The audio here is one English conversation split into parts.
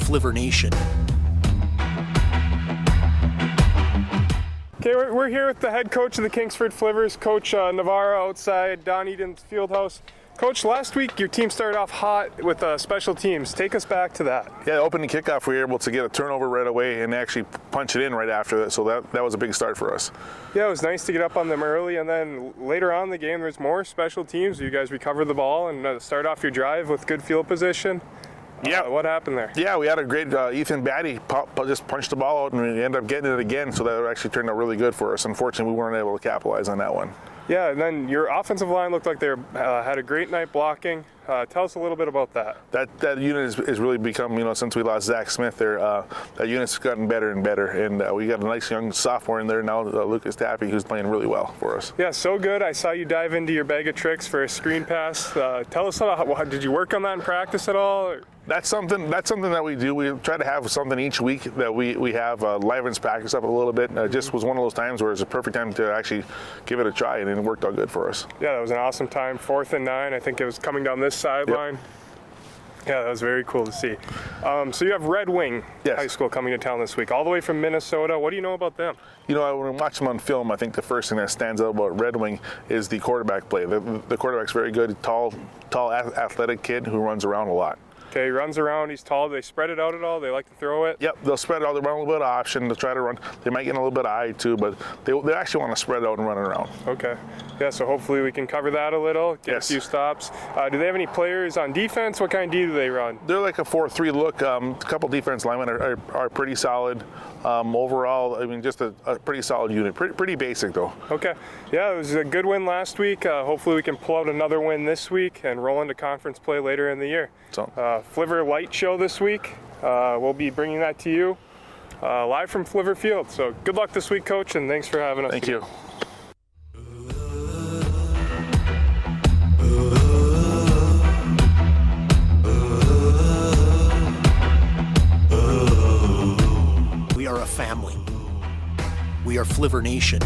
Flivver Nation. Okay, we're here with the head coach of the Kingsford Flivvers, Coach Navarro, outside Don Eden's Fieldhouse. Coach, last week your team started off hot with special teams. Take us back to that. Yeah, opening kickoff, we were able to get a turnover right away and actually punch it in right after that, so that was a big start for us. Yeah, it was nice to get up on them early, and then later on in the game there's more special teams. You guys recovered the ball and start off your drive with good field position. Yeah. What happened there? Yeah, we had a great Ethan Batty just punched the ball out, and we ended up getting it again, so that actually turned out really good for us. Unfortunately, we weren't able to capitalize on that one. Yeah, and then your offensive line looked like they had a great night blocking. Tell us a little bit about that. That unit has really become, since we lost Zach Smith there, that unit's gotten better and better. And we got a nice young sophomore in there now, Lucas Tappy, who's playing really well for us. Yeah, so good. I saw you dive into your bag of tricks for a screen pass. Tell us about did you work on that in practice at all? Or? That's something that we do. We try to have something each week that we have livens practice up a little bit. It just was one of those times where it's a perfect time to actually give it a try, and it worked out good for us. Yeah, that was an awesome time. 4th and 9. I think it was coming down this sideline. Yep. Yeah, that was very cool to see. So you have Redwing High School coming to town this week, all the way from Minnesota. What do you know about them? When I watch them on film, I think the first thing that stands out about Redwing is the quarterback play. The quarterback's very good, tall, athletic kid who runs around a lot. Okay, he runs around, he's tall. Do they spread it out at all? They like to throw it? Yep, they'll spread it out. They run a little bit of option. They'll try to run. They might get a little bit of eye too, but they actually want to spread it out and run around. Okay. Yeah, so hopefully we can cover that a little, get a few stops. Do they have any players on defense? What kind of D do they run? They're like a 4-3 look. A couple defense linemen are pretty solid. Overall, just a pretty solid unit. Pretty basic though. Okay. Yeah, it was a good win last week. Hopefully we can pull out another win this week and roll into conference play later in the year. So, Flivver Light Show this week. We'll be bringing that to you live from Flivver Field. So good luck this week, Coach, and thanks for having us. Thank you. We are a family. We are Flivver Nation.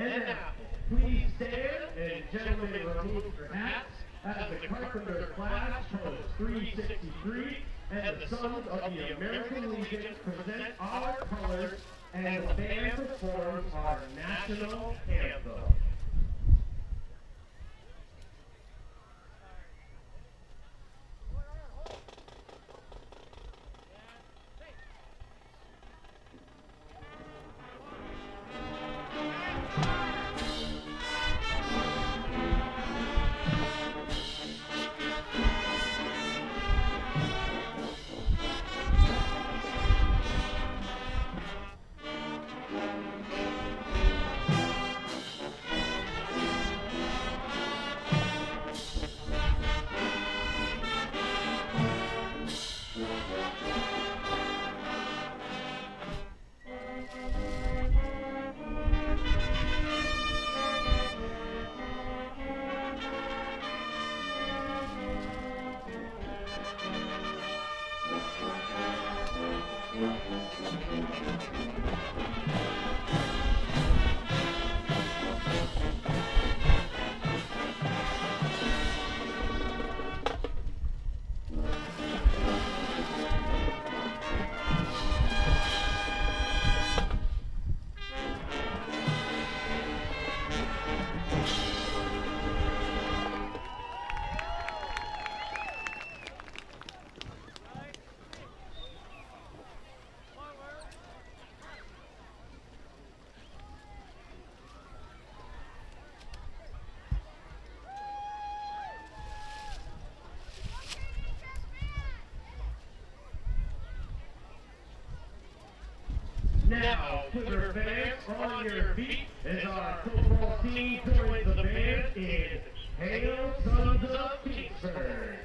And now, please stand and gentlemen remove your hats as the Carpenter class post 363 and the Sons of the American Legion present our colors and the band performs our national anthem. Now, Flivver fans, on your feet as our football team joins the band in Hail Sons of Kingsford.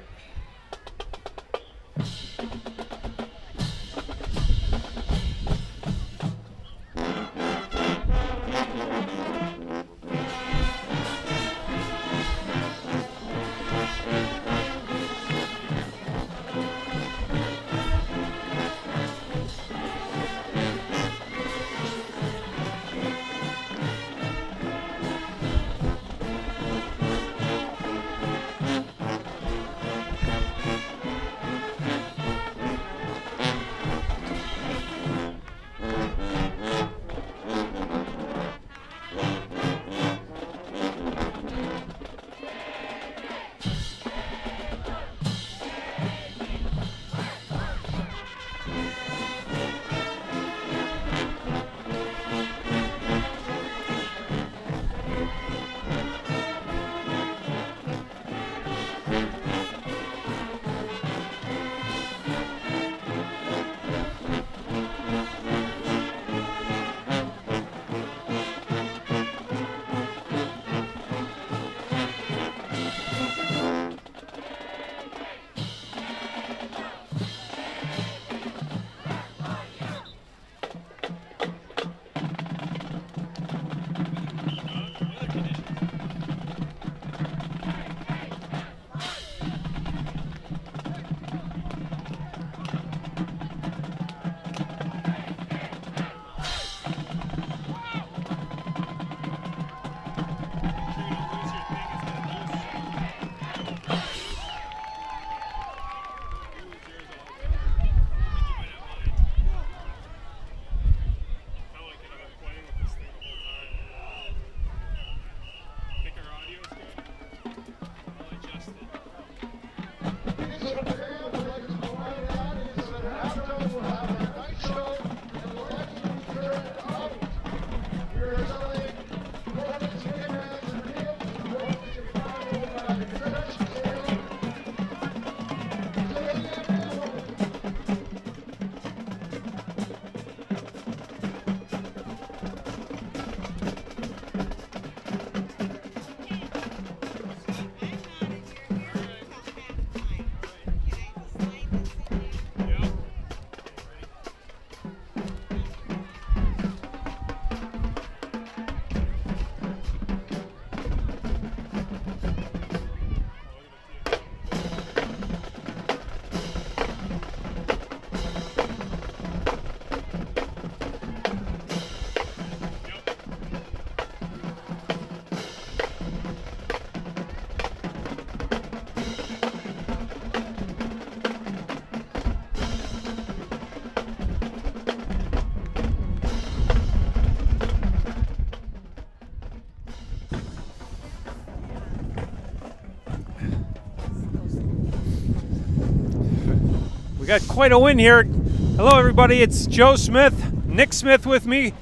got quite a win here. Hello, everybody. It's Joe Smith, Nick Smith with me,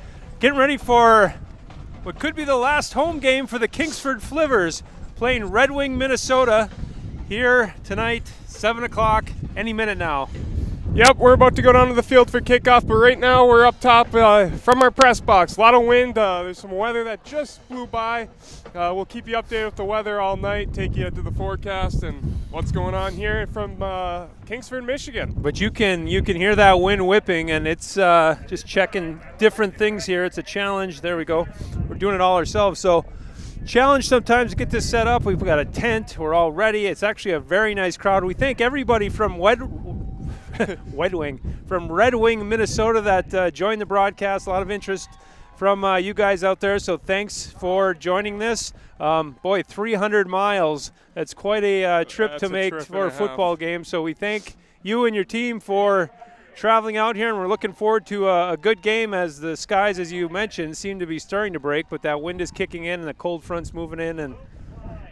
getting ready for what could be the last home game for the Kingsford Flivvers, playing Redwing, Minnesota, here tonight, 7 o'clock, any minute now. Yep, we're about to go down to the field for kickoff, but right now we're up top from our press box. A lot of wind. There's some weather that just flew by. We'll keep you updated with the weather all night, take you to the forecast and what's going on here from Kingsford, Michigan. But you can hear that wind whipping, and it's just checking different things here. It's a challenge. There we go. We're doing it all ourselves. So challenge sometimes to get this set up. We've got a tent. We're all ready. It's actually a very nice crowd. We thank everybody from from Redwing, Minnesota that joined the broadcast. A lot of interest from you guys out there, so thanks for joining this. Boy, 300 miles. That's quite a trip to make for a football game, so we thank you and your team for traveling out here, and we're looking forward to a good game as the skies, as you mentioned, seem to be starting to break, but that wind is kicking in and the cold front's moving in, and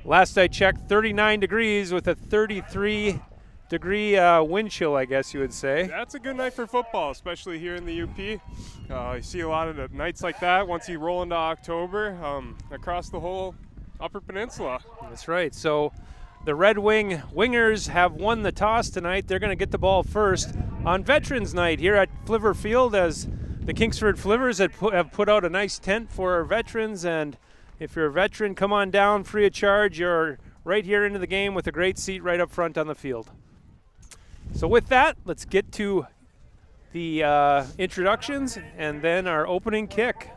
last I checked, 39 degrees with a 33 degree wind chill, I guess you would say. That's a good night for football, especially here in the UP. You see a lot of the nights like that once you roll into October across the whole Upper Peninsula. That's right. So the Redwing Wingers have won the toss tonight. They're going to get the ball first on Veterans Night here at Flivver Field, as the Kingsford Flivvers have put out a nice tent for our veterans. And if you're a veteran, come on down free of charge. You're right here into the game with a great seat right up front on the field. So with that, let's get to the introductions and then our opening kick.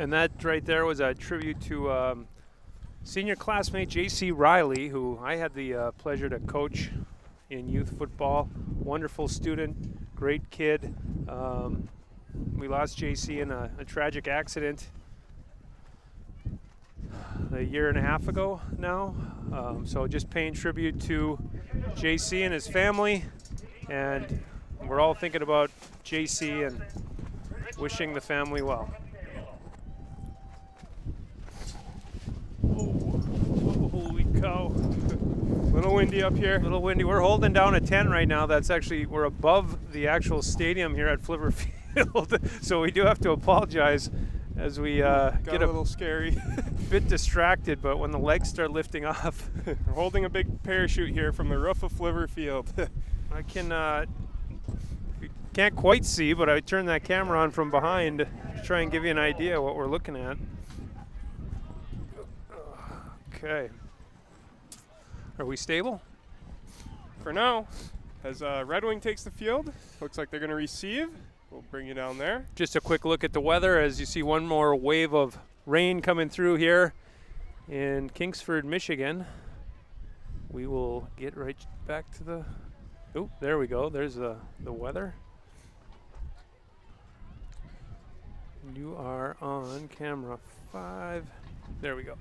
And that right there was a tribute to senior classmate J.C. Riley, who I had the pleasure to coach in youth football. Wonderful student, great kid. We lost J.C. in a tragic accident a year and a half ago now. So just paying tribute to J.C. and his family. And we're all thinking about J.C. and wishing the family well. Holy cow. Little windy up here. Little windy. We're holding down a tent right now. That's actually, we're above the actual stadium here at Flivver Field. So we do have to apologize as we get a little scary. bit distracted, but when the legs start lifting off. We're holding a big parachute here from the roof of Flivver Field. I can't quite see, but I turned that camera on from behind to try and give you an idea what we're looking at. Okay. Are we stable? For now, as Redwing takes the field, looks like they're going to receive. We'll bring you down there. Just a quick look at the weather as you see one more wave of rain coming through here in Kingsford, Michigan. We will get right back to the... Oh, there we go. There's the weather. You are on camera 5. There we go.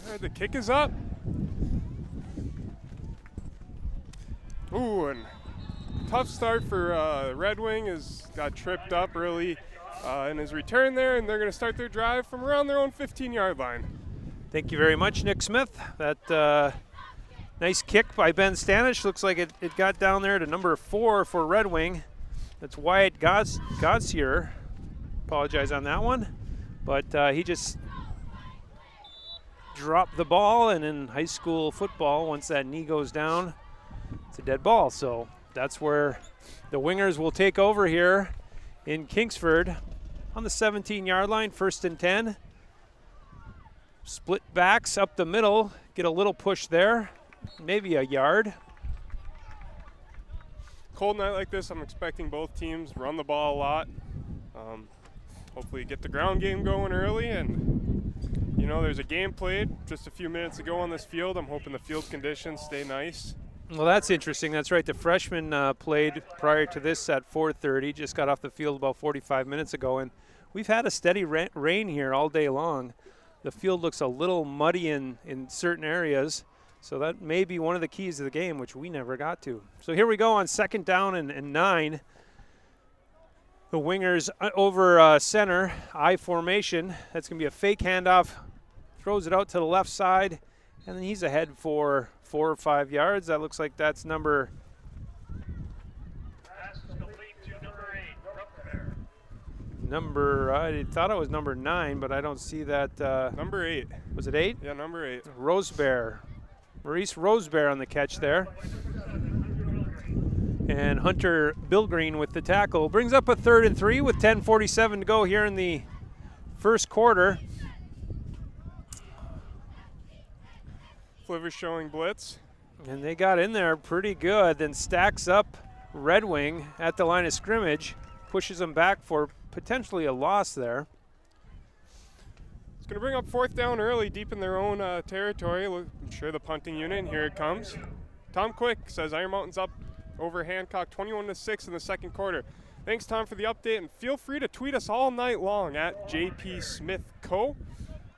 All right, the kick is up. Ooh, and tough start for Redwing. Got tripped up early in his return there, and they're going to start their drive from around their own 15-yard line. Thank you very much, Nick Smith. That Nice kick by Ben Stanish. Looks like it got down there to number 4 for Red Wing. That's Wyatt Godsier. Apologize on that one. But he just dropped the ball, and in high school football, once that knee goes down, it's a dead ball. So that's where the Wingers will take over here in Kingsford on the 17-yard line, 1st and 10. Split backs up the middle, get a little push there, maybe a yard. Cold night like this, I'm expecting both teams run the ball a lot. Hopefully get the ground game going early, and you know, there's a game played just a few minutes ago on this field. I'm hoping the field conditions stay nice. Well, that's interesting. That's right. The freshmen played prior to this at 4:30. Just got off the field about 45 minutes ago, and we've had a steady rain here all day long. The field looks a little muddy in certain areas, so that may be one of the keys to the game, which we never got to. So here we go on 2nd down and 9. The Wingers over center, I formation. That's going to be a fake handoff. Throws it out to the left side, and then he's ahead for 4 or 5 yards. That looks like that's number. I thought it was number 9, but I don't see that. Number 8. Was it 8? Yeah, number 8. Rosebear. Maurice Rosebear on the catch there. And Hunter Bilgreen with the tackle. Brings up a 3rd and 3 with 10:47 to go here in the first quarter. Flivvers showing blitz. And they got in there pretty good, then stacks up Red Wing at the line of scrimmage, pushes them back for potentially a loss there. It's going to bring up 4th down early, deep in their own territory. I'm sure the punting unit, and here it comes. Tom Quick says Iron Mountain's up over Hancock 21-6 in the second quarter. Thanks, Tom, for the update, and feel free to tweet us all night long at JP Smith Co.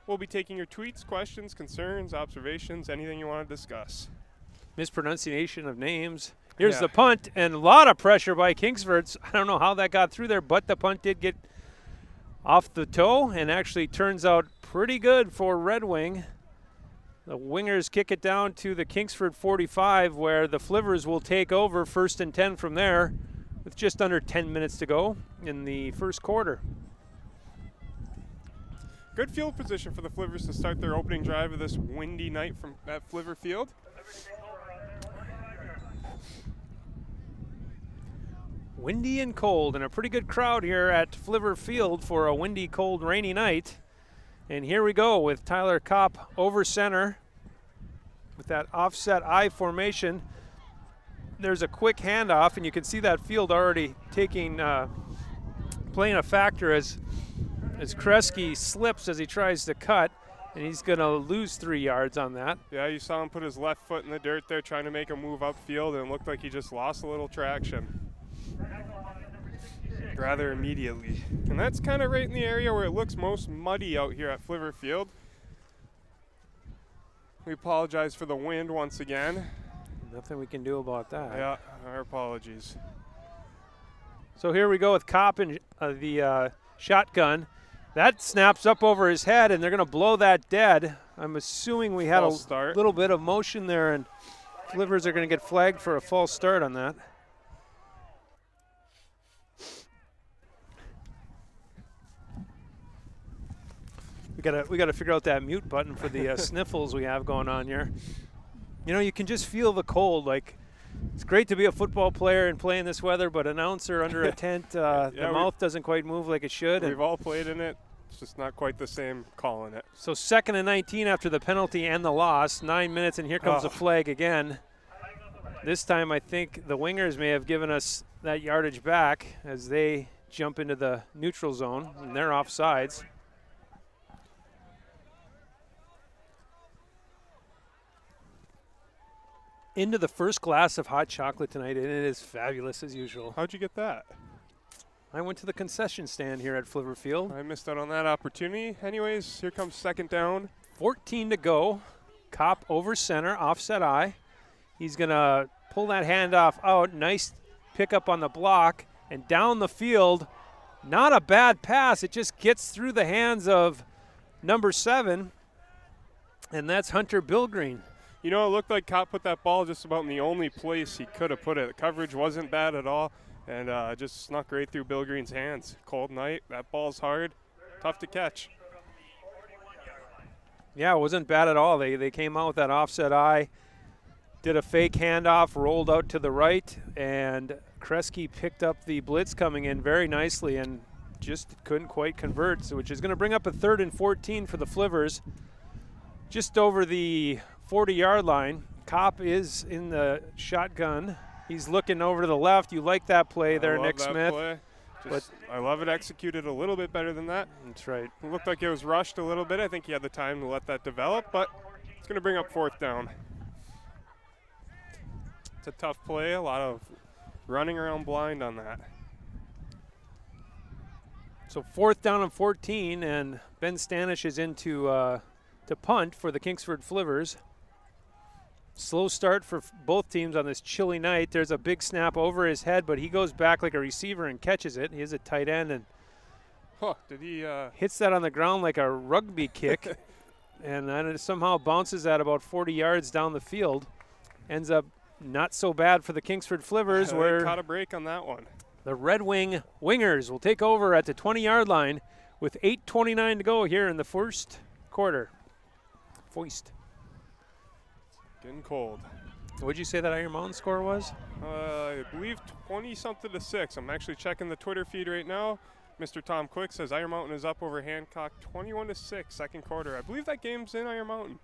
We'll be taking your tweets, questions, concerns, observations, anything you want to discuss. Mispronunciation of names. Here's the punt, and a lot of pressure by Kingsford. I don't know how that got through there, but the punt did get off the toe and actually turns out pretty good for Red Wing. The Wingers kick it down to the Kingsford 45, where the Flivvers will take over 1st and 10 from there with just under 10 minutes to go in the first quarter. Good field position for the Flivvers to start their opening drive of this windy night at Flivver Field. Windy and cold, and a pretty good crowd here at Flivver Field for a windy, cold, rainy night. And here we go with Tyler Kopp over center with that offset I formation. There's a quick handoff, and you can see that field already playing a factor as Kresge slips as he tries to cut, and he's going to lose 3 yards on that. Yeah, you saw him put his left foot in the dirt there trying to make a move upfield, and it looked like he just lost a little traction rather immediately. And that's kind of right in the area where it looks most muddy out here at Flivver Field. We apologize for the wind once again. Nothing we can do about that. Yeah, our apologies. So here we go with Kopp and the shotgun. That snaps up over his head, and they're going to blow that dead. I'm assuming we had a little bit of motion there, and Flivvers are going to get flagged for a false start on that. We got to figure out that mute button for the sniffles we have going on here. You know, you can just feel the cold. Like, it's great to be a football player and play in this weather, but announcer under a tent, the mouth doesn't quite move like it should. We've all played in it. It's just not quite the same calling it. So 2nd and 19 after the penalty and the loss. 9 minutes, and here comes the flag again. This time I think the Wingers may have given us that yardage back as they jump into the neutral zone, and they're offsides. Into the first glass of hot chocolate tonight, and it is fabulous as usual. How'd you get that? I went to the concession stand here at Flivver Field. I missed out on that opportunity. Anyways, here comes 2nd down. 14 to go. Kopp over center, offset I. He's going to pull that handoff out. Nice pickup on the block, and down the field. Not a bad pass. It just gets through the hands of number 7, and that's Hunter Bilgreen. You know, it looked like Kopp put that ball just about in the only place he could have put it. The coverage wasn't bad at all, and just snuck right through Bill Green's hands. Cold night. That ball's hard. Tough to catch. Yeah, it wasn't bad at all. They came out with that offset eye, did a fake handoff, rolled out to the right, and Kresge picked up the blitz coming in very nicely and just couldn't quite convert, so which is going to bring up a 3rd and 14 for the Flivvers. Just over the 40-yard line. Kopp is in the shotgun. He's looking over to the left. You like that play there, Nick Smith. Play. I love it executed a little bit better than that. That's right. It looked like it was rushed a little bit. I think he had the time to let that develop, but it's going to bring up 4th down. It's a tough play, a lot of running around blind on that. So 4th down and 14, and Ben Stanish is into to punt for the Kingsford Flivvers. Slow start for both teams on this chilly night. There's a big snap over his head, but he goes back like a receiver and catches it. He is a tight end and did he hits that on the ground like a rugby kick, and then it somehow bounces at about 40 yards down the field. Ends up not so bad for the Kingsford Flivvers, where caught a break on that one. The Redwing Wingers will take over at the 20-yard line with 8:29 to go here in the first quarter. Foist. Getting cold. What'd you say that Iron Mountain score was? I believe 20-something to 6. I'm actually checking the Twitter feed right now. Mr. Tom Quick says Iron Mountain is up over Hancock 21 to 6, second quarter. I believe that game's in Iron Mountain,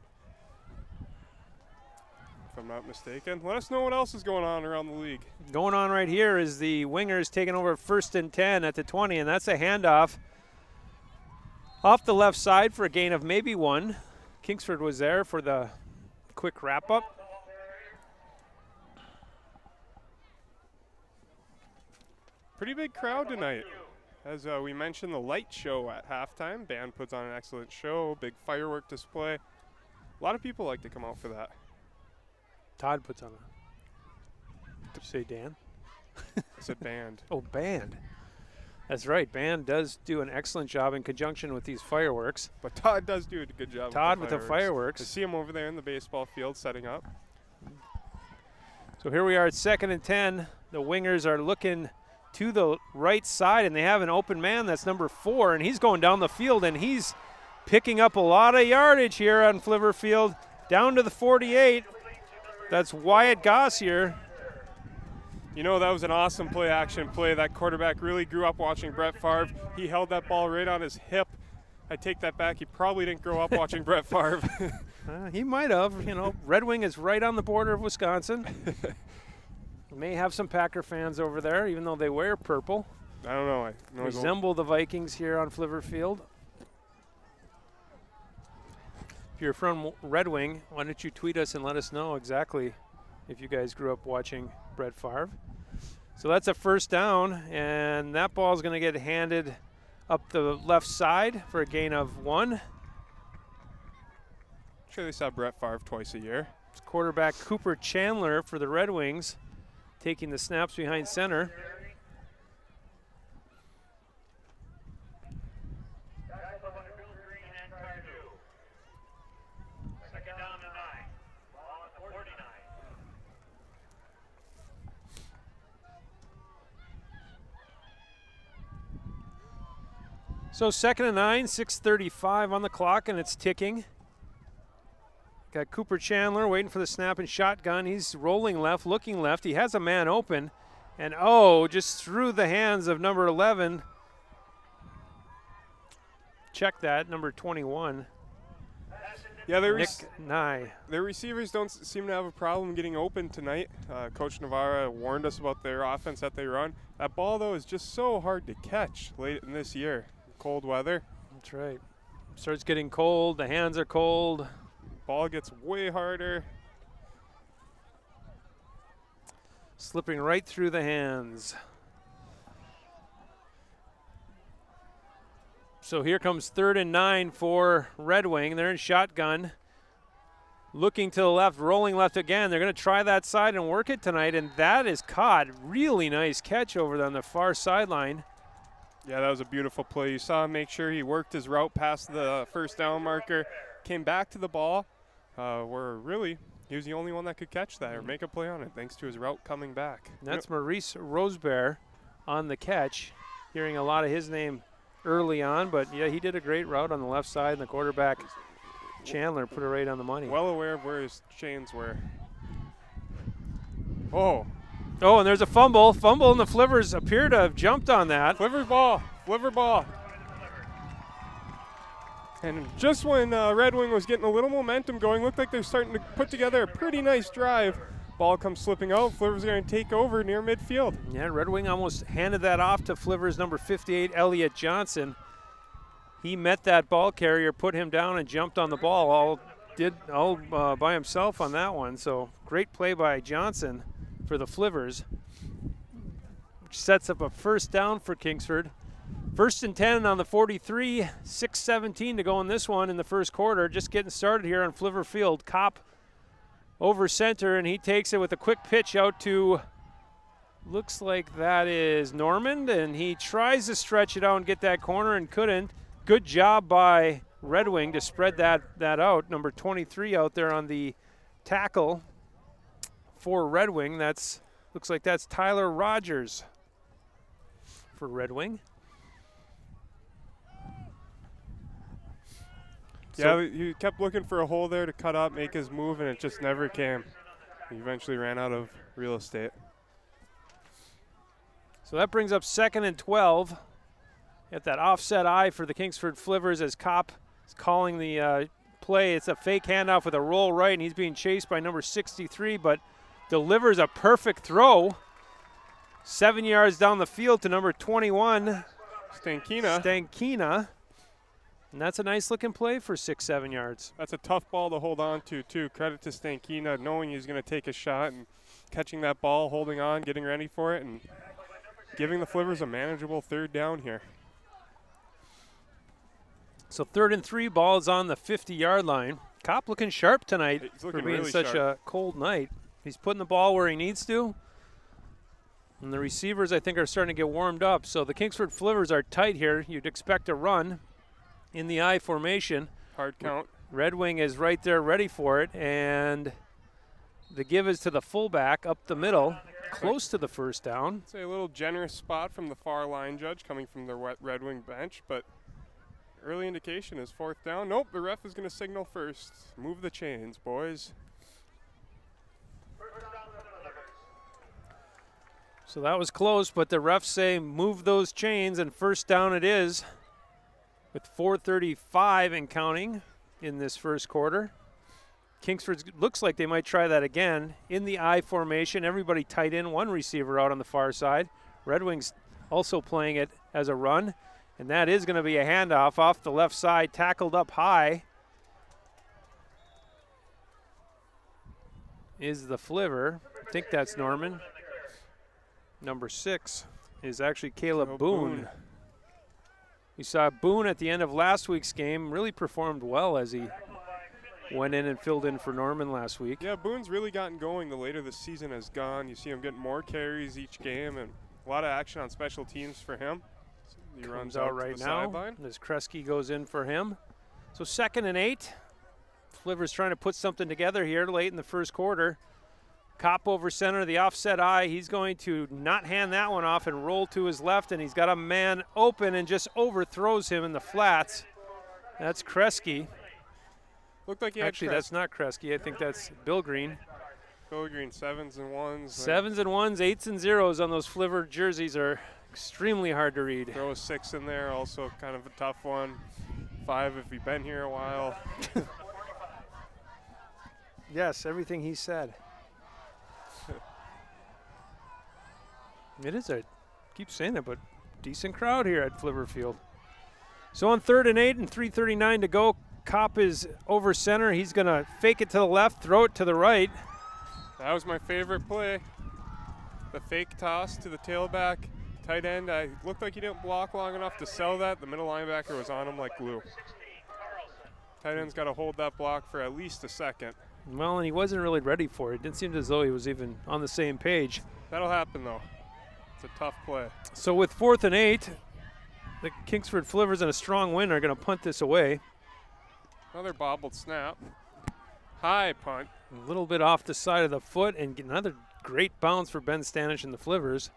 if I'm not mistaken. Let us know what else is going on around the league. Going on right here is the Wingers taking over 1st and 10 at the 20, and that's a handoff off the left side for a gain of maybe 1. Kingsford was there for the quick wrap-up. Pretty big crowd tonight. As we mentioned, the light show at halftime. Band puts on an excellent show, big firework display. A lot of people like to come out for that. Todd puts on a. Did you say Dan? I said band. Oh, band. That's right. Band does do an excellent job in conjunction with these fireworks. But Todd does do a good job. Todd with the fireworks. I see him over there in the baseball field setting up. So here we are at 2nd and 10. The Wingers are looking to the right side, and they have an open man. That's number 4, and he's going down the field, and he's picking up a lot of yardage here on Flivver Field. Down to the 48. That's Wyatt Gossier. You know, that was an awesome play-action play. That quarterback really grew up watching Brett Favre. He held that ball right on his hip. I take that back. He probably didn't grow up watching Brett Favre. He might have. You know, Red Wing is right on the border of Wisconsin. May have some Packer fans over there, even though they wear purple. I don't know. Resemble the Vikings here on Flivver Field. If you're from Red Wing, why don't you tweet us and let us know exactly if you guys grew up watching Brett Favre. So that's a 1st down, and that ball is going to get handed up the left side for a gain of 1. Sure, they saw Brett Favre twice a year. It's quarterback Cooper Chandler for the Red Wings taking the snaps behind center. So 2nd and 9, 6:35 on the clock, and it's ticking. Got Cooper Chandler waiting for the snap and shotgun. He's rolling left, looking left. He has a man open, and just through the hands of number 11. Check that, number 21. Yeah, Nick Nye. Their receivers don't seem to have a problem getting open tonight. Coach Navarra warned us about their offense that they run. That ball, though, is just so hard to catch late in this year. Cold weather. That's right. Starts getting cold. The hands are cold. Ball gets way harder. Slipping right through the hands. So here comes 3rd and 9 for Red Wing. They're in shotgun. Looking to the left, rolling left again. They're going to try that side and work it tonight, and that is caught. Really nice catch over on the far sideline. Yeah, that was a beautiful play. You saw him make sure he worked his route past the 1st down marker, came back to the ball. Where really He was the only one that could catch that or make a play on it, thanks to his route coming back. And that's Maurice Rosebear on the catch. Hearing a lot of his name early on, but yeah, he did a great route on the left side, and the quarterback, Chandler, put it right on the money. Well aware of where his chains were. Oh, and there's a fumble. Fumble, and the Flivvers appear to have jumped on that. Flivver ball. And just when Red Wing was getting a little momentum going, looked like they're starting to put together a pretty nice drive. Ball comes slipping out. Flivvers are going to take over near midfield. Yeah, Red Wing almost handed that off to Flivvers number 58, Elliott Johnson. He met that ball carrier, put him down, and jumped on the ball. All by himself on that one. So great play by Johnson for the Flivvers, which sets up a first down for Kingsford. 1st and 10 on the 43, 6:17 to go in this one in the first quarter. Just getting started here on Flivver Field. Kopp over center, and he takes it with a quick pitch out to, looks like that is Normand, and he tries to stretch it out and get that corner and couldn't. Good job by Red Wing to spread that out. Number 23 out there on the tackle for Red Wing. Looks like that's Tyler Rogers for Red Wing. Yeah, he kept looking for a hole there to cut up, make his move, and it just never came. He eventually ran out of real estate. So that brings up 2nd and 12. At that offset eye for the Kingsford Flivvers as Kopp is calling the play. It's a fake handoff with a roll right, and he's being chased by number 63, but delivers a perfect throw 7 yards down the field to number 21, Stankina. And that's a nice looking play for 6-7 yards. That's a tough ball to hold on to, too. Credit to Stankina, knowing he's going to take a shot and catching that ball, holding on, getting ready for it, and giving the Flivvers a manageable 3rd down here. So 3rd and 3, ball is on the 50-yard line. Kopp looking sharp tonight for being really such sharp. a cold night. He's putting the ball where he needs to. And the receivers, I think, are starting to get warmed up. So the Kingsford Flivvers are tight here. You'd expect a run in the I formation. Hard count. Red Wing is right there ready for it. And the give is to the fullback up the middle, close to the first down. It's a little generous spot from the far line judge coming from the Red Wing bench, but early indication is 4th down. Nope, the ref is going to signal first. Move the chains, boys. So that was close, but the refs say move those chains, and 1st down it is with 4:35 and counting in this first quarter. Kingsford looks like they might try that again in the I formation. Everybody tight in, one receiver out on the far side. Red Wings also playing it as a run, and that is going to be a handoff off the left side, tackled up high is the Flivver. I think that's Norman. Number 6 is actually Caleb Boone. We saw Boone at the end of last week's game really performed well as he went in and filled in for Norman last week. Yeah, Boone's really gotten going the later the season has gone. You see him getting more carries each game and a lot of action on special teams for him. He runs out right now as Kresge goes in for him. So 2nd and 8. Flivver's trying to put something together here late in the first quarter. Kopp over center, the offset eye. He's going to not hand that one off and roll to his left, and he's got a man open and just overthrows him in the flats. That's Kresge. Looked like he actually, that's not Kresge. I think that's Bill Green. Bill Green, 7s and 1s. 7s and 1s, 8s and 0s on those Flivver jerseys are extremely hard to read. Throw a 6 in there, also kind of a tough one. 5 if you've been here a while. Yes, everything he said. It is keep saying that, but decent crowd here at Flivver Field. So on 3rd and 8 and 3:39 to go, Kopp is over center. He's going to fake it to the left, throw it to the right. That was my favorite play. The fake toss to the tailback. Tight end, I looked like he didn't block long enough to sell that. The middle linebacker was on him like glue. Tight end's got to hold that block for at least a second. Well, and he wasn't really ready for it. It didn't seem as though he was even on the same page. That'll happen, though. It's a tough play. So with 4th and 8, the Kingsford Flivvers in a strong win are going to punt this away. Another bobbled snap. High punt. A little bit off the side of the foot, and another great bounce for Ben Stanish and the Flivvers.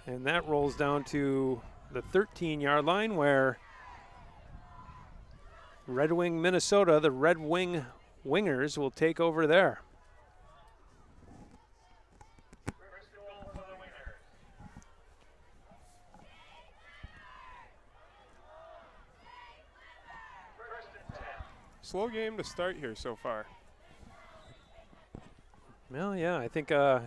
And that rolls down to the 13-yard line where Redwing, Minnesota, the Redwing Wingers will take over there. Slow game to start here so far. Well, yeah, I think the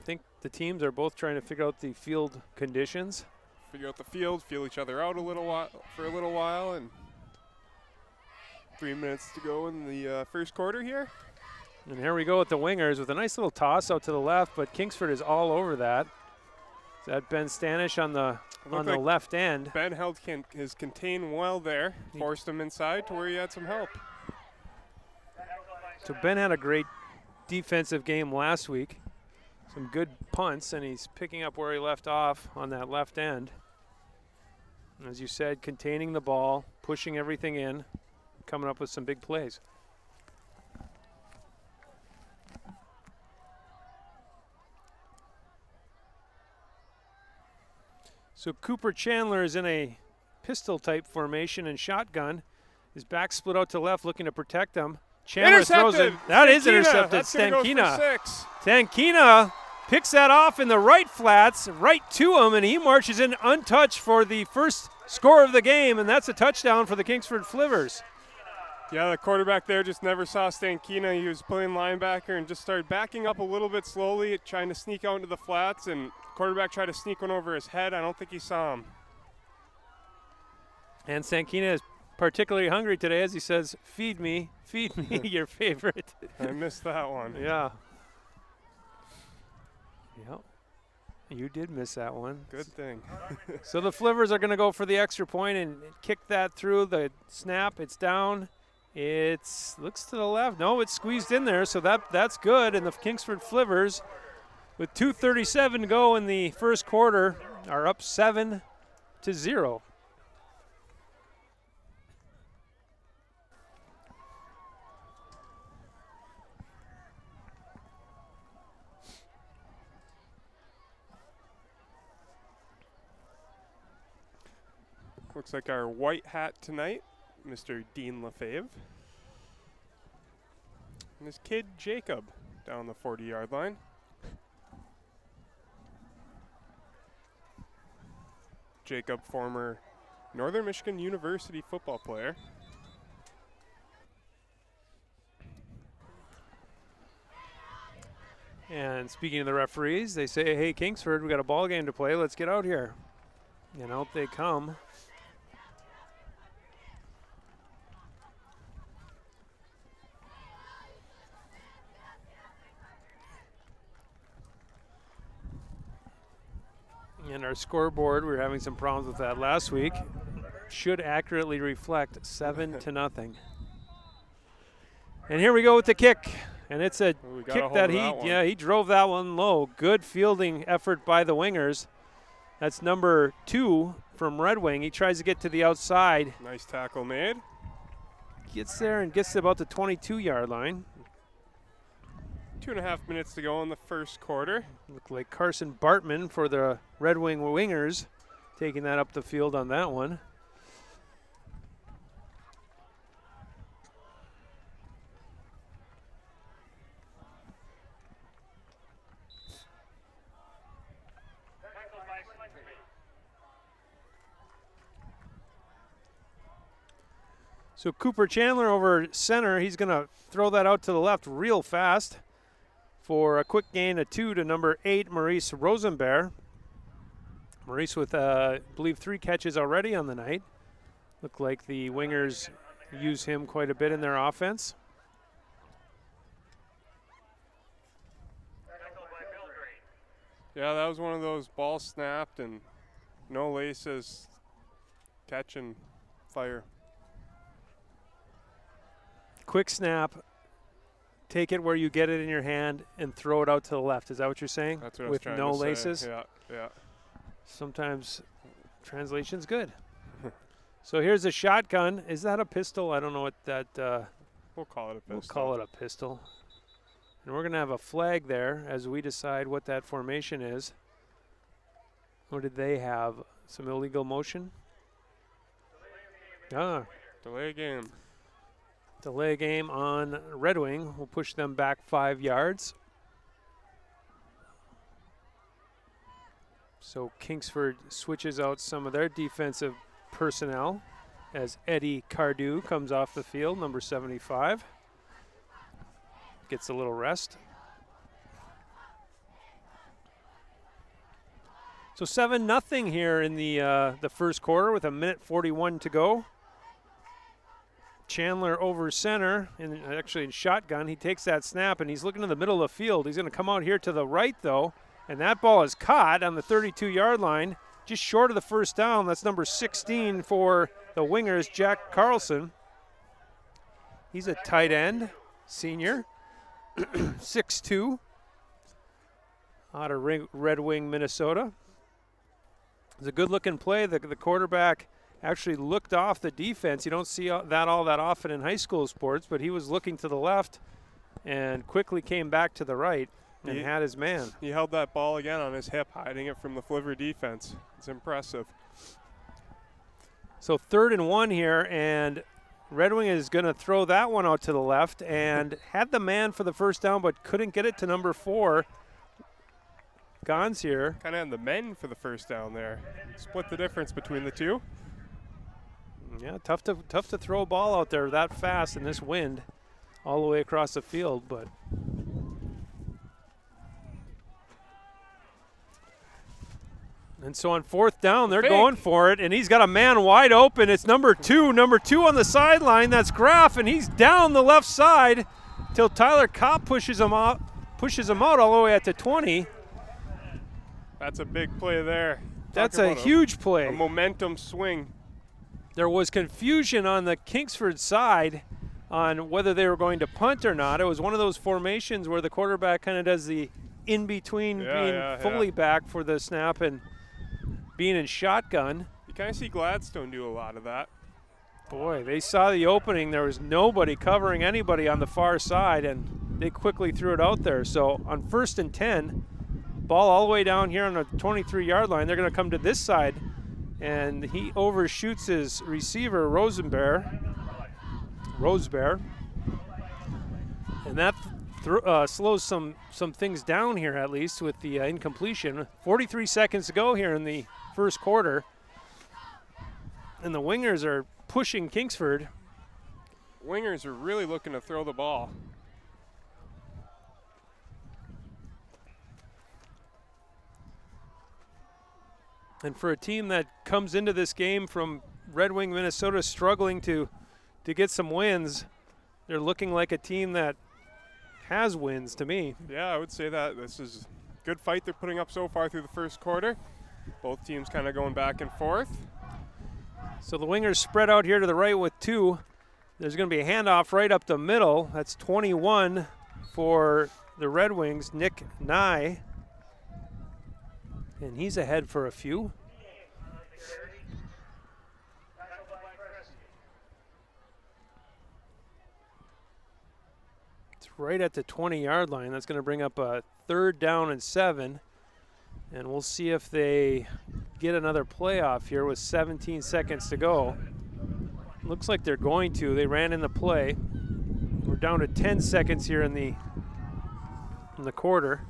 teams are both trying to figure out the field conditions. Figure out the field, feel each other out a little while, and 3 minutes to go in the first quarter here. And here we go with the Wingers with a nice little toss out to the left, but Kingsford is all over that. Is that Ben Stanish on the like left end? Ben held his contain well there, forced him inside to where he had some help. So Ben had a great defensive game last week. Some good punts, and he's picking up where he left off on that left end. As you said, containing the ball, pushing everything in, coming up with some big plays. So Cooper Chandler is in a pistol type formation and shotgun. His back split out to left, looking to protect him. Chandler throws it. That is intercepted. That's gonna go for 6. Stankina picks that off in the right flats, right to him, and he marches in untouched for the first score of the game, and that's a touchdown for the Kingsford Flivvers. Yeah, the quarterback there just never saw Stankina. He was playing linebacker and just started backing up a little bit slowly, trying to sneak out into the flats, and quarterback tried to sneak one over his head. I don't think he saw him. And Stankina is particularly hungry today, as he says, feed me, your favorite. I missed that one. Yeah. Yep. You did miss that one. Good thing. So the Flivvers are going to go for the extra point and kick that through the snap. It's down. It's looks to the left. No, it's squeezed in there, so that's good. And the Kingsford Flivvers, with 2:37 to go in the first quarter, are up 7-0. Looks like our white hat tonight, Mr. Dean Lefebvre. And his kid, Jacob, down the 40-yard line. Jacob, former Northern Michigan University football player. And speaking of the referees, they say, hey, Kingsford, we got a ball game to play. Let's get out here. And out they come. And our scoreboard, we were having some problems with that last week, should accurately reflect 7-0. And here we go with the kick. And it's a kick that he drove that one low. Good fielding effort by the Wingers. That's number 2 from Red Wing. He tries to get to the outside. Nice tackle made. Gets there and gets to about the 22-yard line. 2.5 minutes to go in the first quarter. Looked like Carson Bartman for the Red Wing Wingers taking that up the field on that one. So Cooper Chandler over center, he's going to throw that out to the left real fast for a quick gain of 2 to number 8, Maurice Rosenberg. Maurice with, I believe, 3 catches already on the night. Look like the Wingers use him quite a bit in their offense. Yeah, that was one of those balls snapped and no laces, catch and fire. Quick snap, take it where you get it in your hand and throw it out to the left. Is that what you're saying? That's what I was with trying no to say. laces? Yeah. Sometimes translation's good. So here's a shotgun. Is that a pistol? I don't know what that. We'll call it a pistol. We'll call it a pistol. And we're going to have a flag there as we decide what that formation is. Or did they have some illegal motion? Delay game. Delay game on Red Wing. We'll push them back 5 yards. So Kingsford switches out some of their defensive personnel as Eddie Cardew comes off the field, number 75. Gets a little rest. So 7-0 here in the first quarter with 1:41 to go. Chandler over center, and actually in shotgun. He takes that snap, and he's looking in the middle of the field. He's going to come out here to the right, though, and that ball is caught on the 32-yard line, just short of the first down. That's number 16 for the Wingers, Jack Carlson. He's a tight end, senior, 6'2", out of Red Wing, Minnesota. It's a good-looking play. The quarterback actually looked off the defense. You don't see that all that often in high school sports, but he was looking to the left and quickly came back to the right and had his man. He held that ball again on his hip, hiding it from the Flivver defense. It's impressive. So 3rd and 1 here, and Red Wing is going to throw that one out to the left and had the man for the first down but couldn't get it to number 4. Gons here. Kind of had the men for the first down there. Split the difference between the two. Yeah, tough to throw a ball out there that fast in this wind all the way across the field, but and so on 4th down, they're going for it, and he's got a man wide open. It's number 2 on the sideline. That's Graff, and he's down the left side till Tyler Kopp pushes him out all the way at the 20. That's a big play there. That's a huge play. A momentum swing. There was confusion on the Kingsford side on whether they were going to punt or not. It was one of those formations where the quarterback kind of does the in-between being fully back for the snap and being in shotgun. You kind of see Gladstone do a lot of that. Boy, they saw the opening. There was nobody covering anybody on the far side, and they quickly threw it out there. So on 1st and 10, ball all the way down here on the 23-yard line. They're going to come to this side, and he overshoots his receiver, Rosebear, and that slows some things down here, at least with the incompletion. 43 seconds to go here in the first quarter, and the Wingers are pushing Kingsford. Wingers are really looking to throw the ball. And for a team that comes into this game from Red Wing, Minnesota, struggling to get some wins, they're looking like a team that has wins to me. Yeah, I would say that. This is a good fight they're putting up so far through the first quarter. Both teams kind of going back and forth. So the Wingers spread out here to the right with 2. There's going to be a handoff right up the middle. That's 21 for the Red Wings, Nick Nye. And he's ahead for a few. It's right at the 20-yard line. That's going to bring up a 3rd down and 7. And we'll see if they get another playoff here with 17 seconds to go. Looks like they're going to. They ran in the play. We're down to 10 seconds here in the quarter.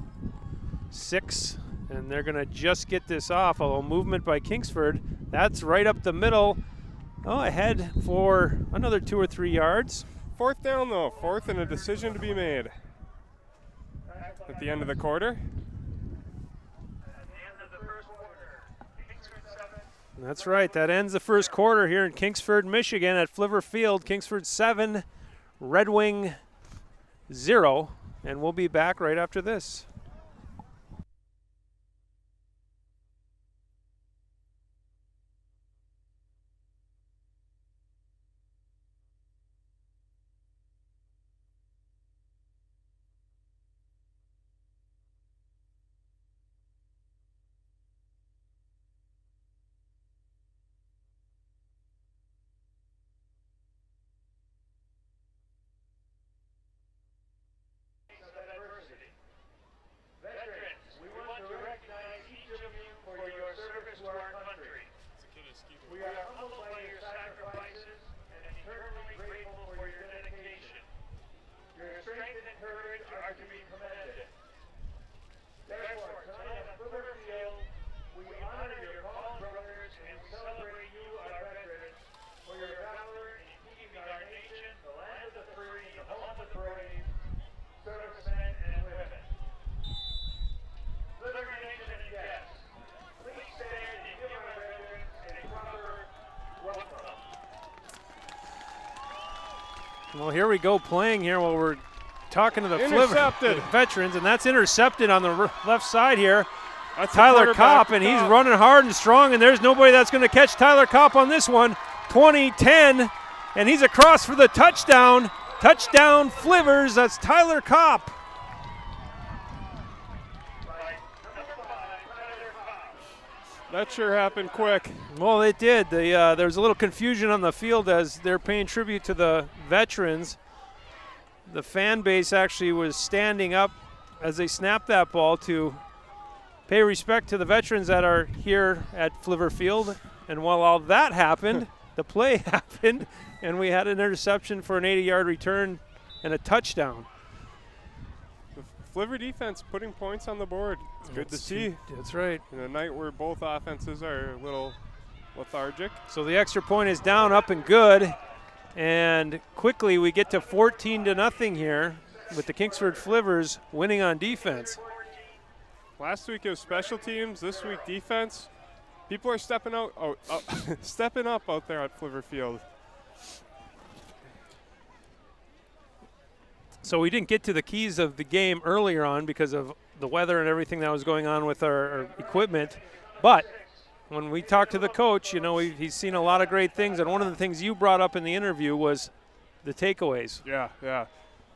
6. And they're going to just get this off, although movement by Kingsford. That's right up the middle. Oh, ahead for another 2 or 3 yards. 4th down, though. 4th and a decision to be made at the end of the quarter. That's right. That ends the first quarter here in Kingsford, Michigan at Flivver Field. Kingsford 7, Red Wing 0. And we'll be back right after this. Well, here we go playing here while we're talking to the Intercepted. veterans, and that's intercepted on the left side here. That's the Tyler quarterback Kopp, and he's running hard and strong, and there's nobody that's going to catch Tyler Kopp on this one. 20-10, and he's across for the touchdown. Touchdown, Flivvers. That's Tyler Kopp. That sure happened quick. Well, it did. There was a little confusion on the field as they're paying tribute to the veterans. The fan base actually was standing up as they snapped that ball to pay respect to the veterans that are here at Flivver Field. And while all that happened, the play happened, and we had an interception for an 80-yard return and a touchdown. The Flivver defense putting points on the board. It's good to see. That's right. In a night where both offenses are a little lethargic. So the extra point is down, up and good. And quickly we get to 14-0 here with the Kingsford Flivvers winning on defense. Last week it was special teams. This week defense. People are stepping out, stepping up out there at Flivver Field. So we didn't get to the keys of the game earlier on because of the weather and everything that was going on with our equipment. But when we talked to the coach, you know, he's seen a lot of great things. And one of the things you brought up in the interview was the takeaways. Yeah.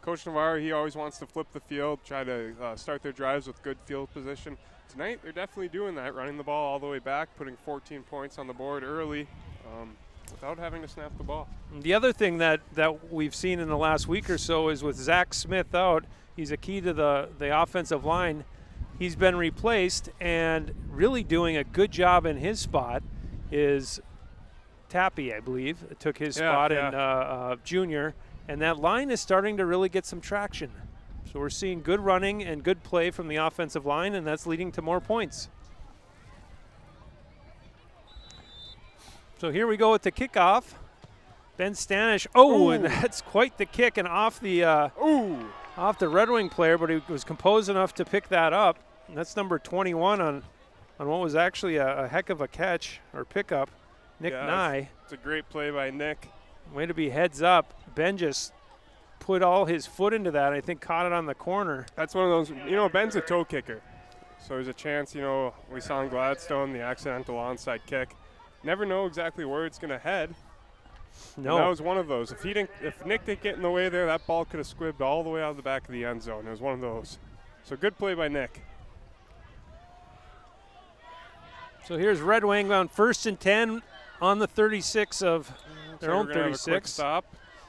Coach Navarro, he always wants to flip the field, try to start their drives with good field position. Tonight, they're definitely doing that, running the ball all the way back, putting 14 points on the board early without having to snap the ball. The other thing that we've seen in the last week or so is with Zach Smith out, he's a key to the offensive line. He's been replaced, and really doing a good job in his spot is Tappy, I believe, took his spot in junior, and that line is starting to really get some traction. So we're seeing good running and good play from the offensive line, and that's leading to more points. So here we go with the kickoff. Ben Stanish, and that's quite the kick, and off the Red Wing player, but he was composed enough to pick that up. And that's number 21 on what was actually a heck of a catch or pickup, Nick Nye. It's a great play by Nick. Way to be heads up. Ben just put all his foot into that. I think caught it on the corner. That's one of those, Ben's a toe kicker. So there's a chance, we saw in Gladstone the accidental onside kick. Never know exactly where it's going to head. No. And that was one of those. If Nick didn't get in the way there, that ball could have squibbed all the way out of the back of the end zone. It was one of those. So good play by Nick. So here's Red Wing on 1st and 10 on the 36 of their own 36. Have a quick stop.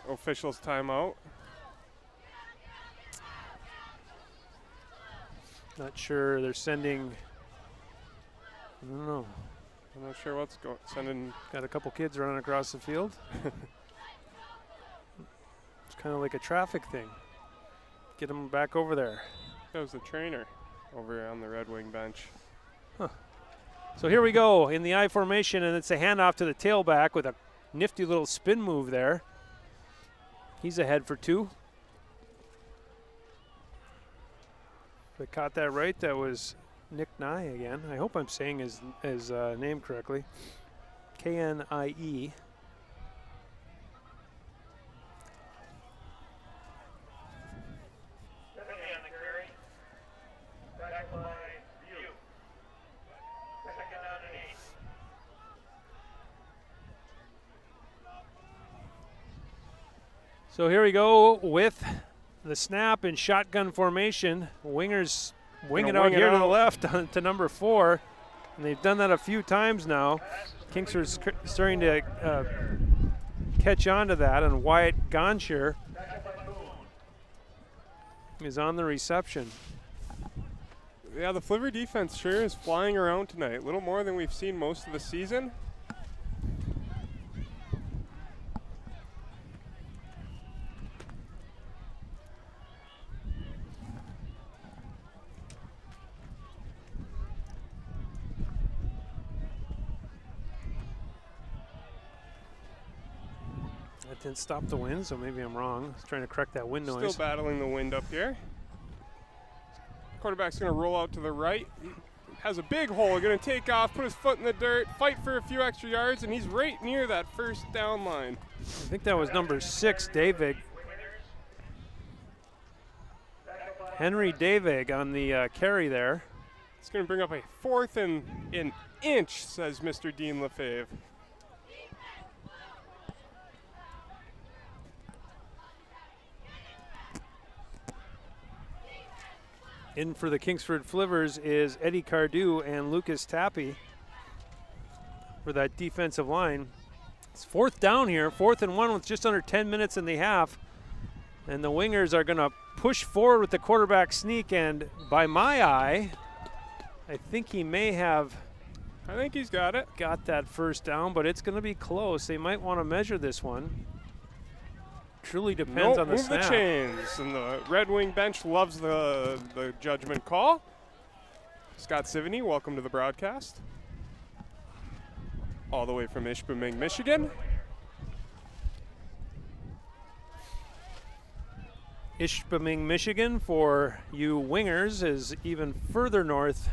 Officials timeout. Not sure they're sending. I don't know. I'm not sure what's going. Sending. Got a couple kids running across the field. It's kind of like a traffic thing. Get them back over there. That was the trainer over on the Red Wing bench. Huh. So here we go in the I formation, and it's a handoff to the tailback with a nifty little spin move there. He's ahead for 2. If I caught that right, that was Nick Nye again. I hope I'm saying his name correctly. K-N-I-E. So here we go with the snap in shotgun formation. Wingers wing it out here to the left to number 4. And they've done that a few times now. Kingsford's starting to catch on to that, and Wyatt Gonshire is on the reception. Yeah, the Flivver defense sure is flying around tonight. A little more than we've seen most of the season. That didn't stop the wind, so maybe I'm wrong. I was trying to correct that wind noise. Still battling the wind up here. Quarterback's going to roll out to the right. Has a big hole, going to take off, put his foot in the dirt, fight for a few extra yards, and he's right near that first down line. I think that was number 6, David Henry Davig on the carry there. It's going to bring up a 4th and an inch, says Mr. Dean Lefebvre. In for the Kingsford Flivvers is Eddie Cardew and Lucas Tappy for that defensive line. It's 4th down here, 4th and 1 with just under 10 minutes in the half. And the Wingers are going to push forward with the quarterback sneak, and by my eye, I think he may have I think he's got it. got that first down, but it's going to be close. They might want to measure this one. Truly depends on the move snap. the chains, and the Red Wing bench loves the judgment call. Scott Sivany, welcome to the broadcast. All the way from Ishpeming, Michigan. Ishpeming, Michigan, for you Wingers, is even further north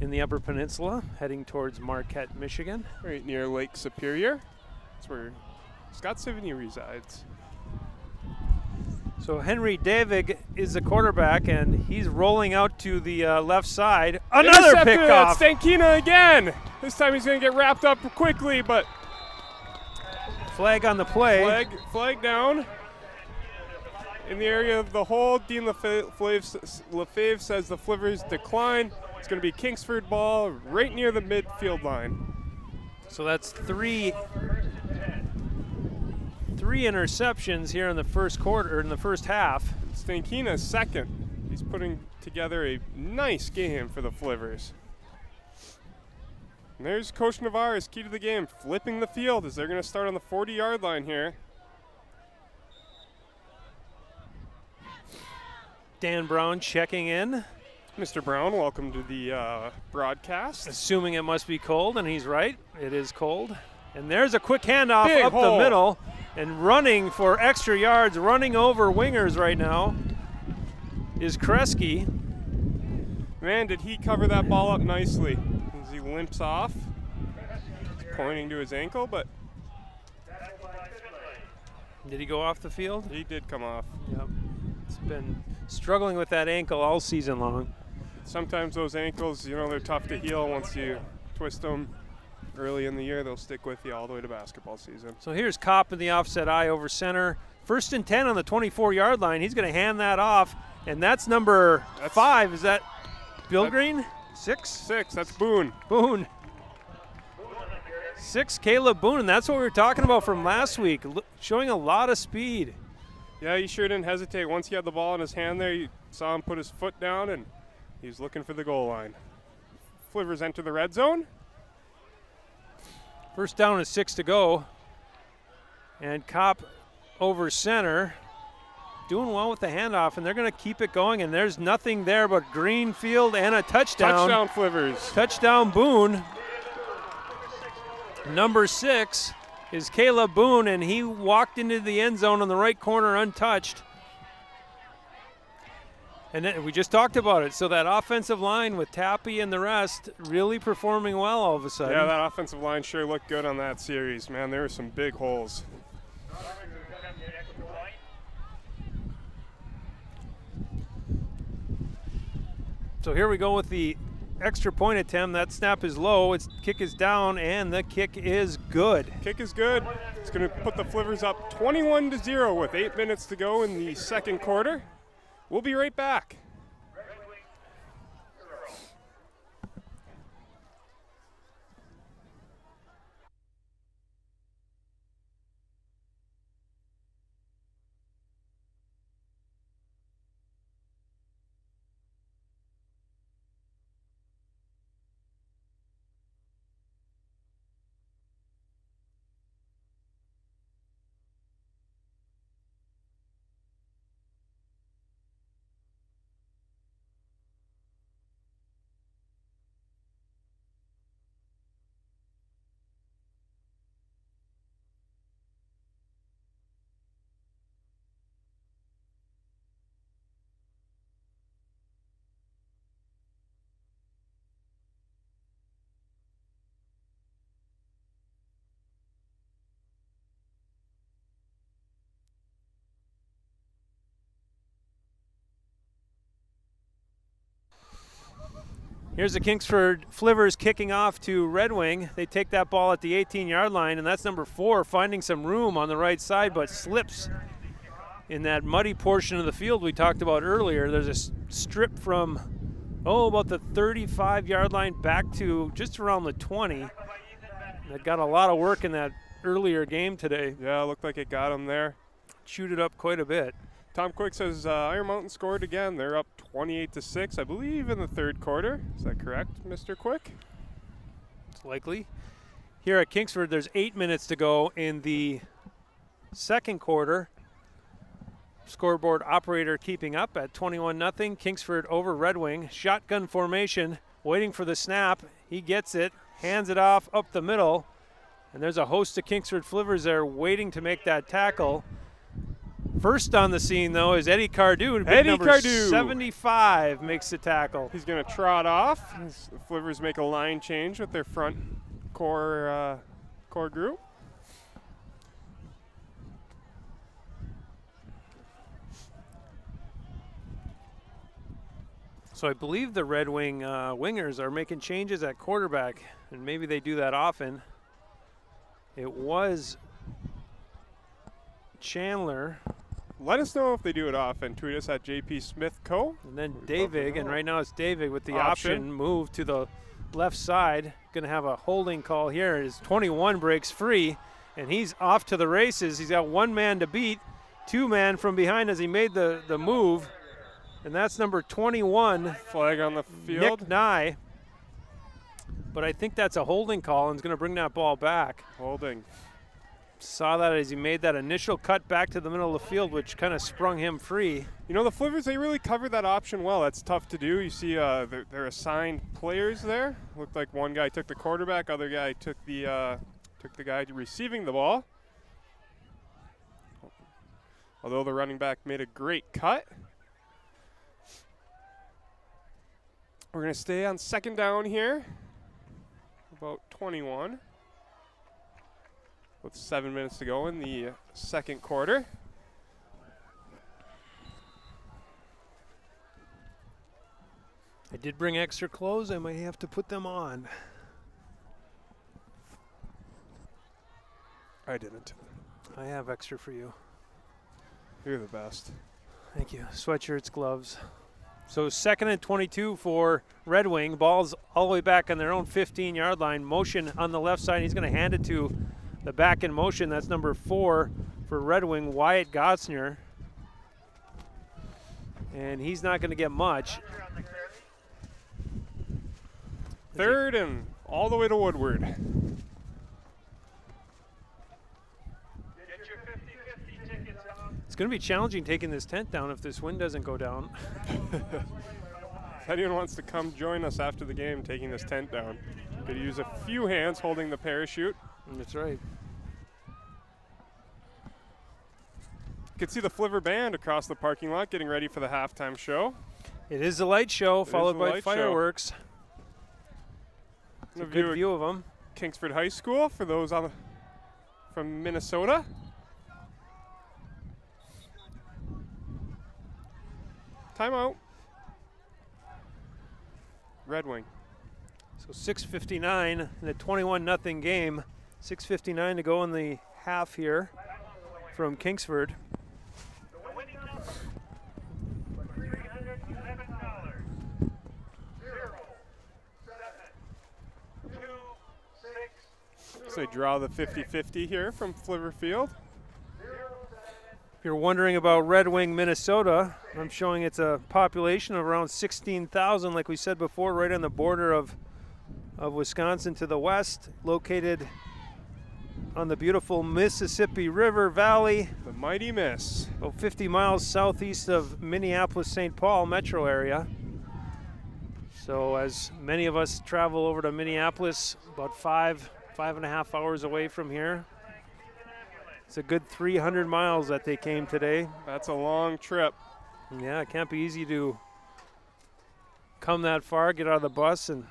in the Upper Peninsula, heading towards Marquette, Michigan. Right near Lake Superior. That's where Scott Sivany resides. So Henry Davig is the quarterback, and he's rolling out to the left side. Another Intercepted pickoff. Stankina again. This time he's going to get wrapped up quickly, but Flag on the play. flag down. In the area of the hole, Dean Lefebvre says the Flivvers decline. It's going to be Kingsford ball right near the midfield line. So that's three interceptions here in the first quarter, or in the first half. Stankina's second. He's putting together a nice game for the Flivvers. And there's Coach Navarre's key to the game, flipping the field as they're going to start on the 40-yard line here. Dan Brown checking in, Mr. Brown, welcome to the broadcast. assuming it must be cold, and he's right. It is cold. And there's a quick handoff Big up hole. the middle, and running for extra yards, running over Wingers right now is Kresge. Man, did he cover that ball up nicely as he limps off. He's pointing to his ankle, but Did he go off the field? he did come off. Yep. He's been struggling with that ankle all season long. Sometimes those ankles, they're tough to heal once you twist them early in the year. They'll stick with you all the way to basketball season. So here's Kopp in the offset eye over center. 1st and 10 on the 24-yard line. He's going to hand that off, and that's number 5. Is that Bill Green? 6? 6, that's Boone. Boone. 6, Caleb Boone, and that's what we were talking about from last week, showing a lot of speed. Yeah, he sure didn't hesitate. Once he had the ball in his hand there, you saw him put his foot down, and he was looking for the goal line. Flivvers enter the red zone. 1st down and 6 to go. And Kopp over center, doing well with the handoff, and they're going to keep it going, and there's nothing there but green field and a touchdown. Touchdown, Flivvers. Touchdown, Boone. Number 6 is Caleb Boone, and he walked into the end zone on the right corner untouched. And then we just talked about it. So that offensive line with Tappy and the rest really performing well all of a sudden. Yeah, that offensive line sure looked good on that series. Man, there were some big holes. So here we go with the extra point attempt. That snap is low. Its kick is down, and the kick is good. Kick is good. It's going to put the Flivvers up 21-0 with 8 minutes to go in the second quarter. We'll be right back. Here's the Kingsford Flivvers kicking off to Redwing. They take that ball at the 18-yard line, and that's number 4 finding some room on the right side, but slips in that muddy portion of the field we talked about earlier. There's a strip from, about the 35-yard line back to just around the 20. That got a lot of work in that earlier game today. Yeah, it looked like it got him there. Chewed it up quite a bit. Tom Quick says Iron Mountain scored again. They're up 28-6, I believe, in the third quarter. Is that correct, Mr. Quick? It's likely. Here at Kingsford, there's 8 minutes to go in the second quarter. Scoreboard operator keeping up at 21-0. Kingsford over Redwing. Shotgun formation, waiting for the snap. He gets it, hands it off up the middle. And there's a host of Kingsford Flivvers there waiting to make that tackle. First on the scene, though, is Eddie Cardew. Eddie number Cardew. 75 makes the tackle. He's going to trot off. The Flivvers make a line change with their front core group. So I believe the Redwing Wingers are making changes at quarterback, and maybe they do that often. It was Chandler. Let us know if they do it often. Tweet us at JP Smith Co. And then Davig, and right now it's Davig with the Option. option move to the left side. Going to have a holding call here. His 21 breaks free, and he's off to the races. He's got 1 man to beat, 2 man from behind as he made the move. And that's number 21. Flag on the field. Nick Nye. But I think that's a holding call and is going to bring that ball back. Holding. Saw that as he made that initial cut back to the middle of the field, which kind of sprung him free. You know, the Flivvers, they really covered that option well. That's tough to do. You see they're assigned players there. Looked like one guy took the quarterback, other guy took the guy receiving the ball. Although the running back made a great cut. We're going to stay on second down here. About 21. With 7 minutes to go in the second quarter. I did bring extra clothes. I might have to put them on. I didn't. I have extra for you. You're the best. Thank you. Sweatshirts, gloves. So 2nd and 22 for Redwing. Ball's all the way back on their own 15-yard line. Motion on the left side. He's going to hand it to the back in motion. That's number 4 for Redwing, Wyatt Gosner. And he's not going to get much. Third and all the way to Woodward. It's going to be challenging taking this tent down if this wind doesn't go down. If anyone wants to come join us after the game taking this tent down, could use a few hands holding the parachute. That's right. You can see the Flivver band across the parking lot getting ready for the halftime show. It is a light show followed by light show. fireworks. It's a good view of them. Kingsford High School for those from Minnesota. Timeout. Redwing. So 6:59 in a 21-0 game. 6:59 to go in the half here from Kingsford. So they draw the 50-50 here from Flivver Field. If you're wondering about Redwing, Minnesota, I'm showing it's a population of around 16,000, like we said before, right on the border of Wisconsin to the west, located on the beautiful Mississippi River Valley. The Mighty Miss. About 50 miles southeast of Minneapolis-St. Paul metro area. So as many of us travel over to Minneapolis, about 5.5 hours away from here. It's a good 300 miles that they came today. That's a long trip. Yeah, it can't be easy to come that far, get out of the bus, and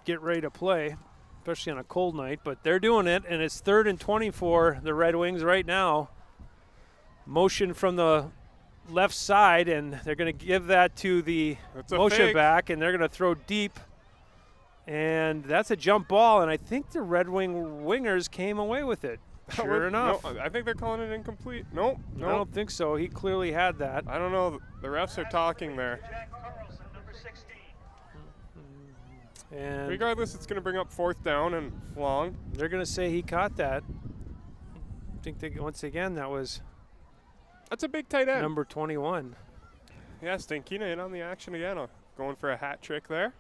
get ready to play, especially on a cold night. But they're doing it, and it's 3rd and 20 for the Red Wings right now. Motion from the left side, and they're going to give that to the motion fake. back, and they're going to throw deep And that's a jump ball, and I think the Redwing Wingers came away with it. Sure enough. No, I think they're calling it incomplete. Nope. I don't think so. He clearly had that. I don't know. The refs are talking there. And regardless, it's going to bring up 4th down and long. They're going to say he caught that. I think they, once again that's a big tight end. Number 21. Yeah, Stankina in on the action again. Going for a hat trick there.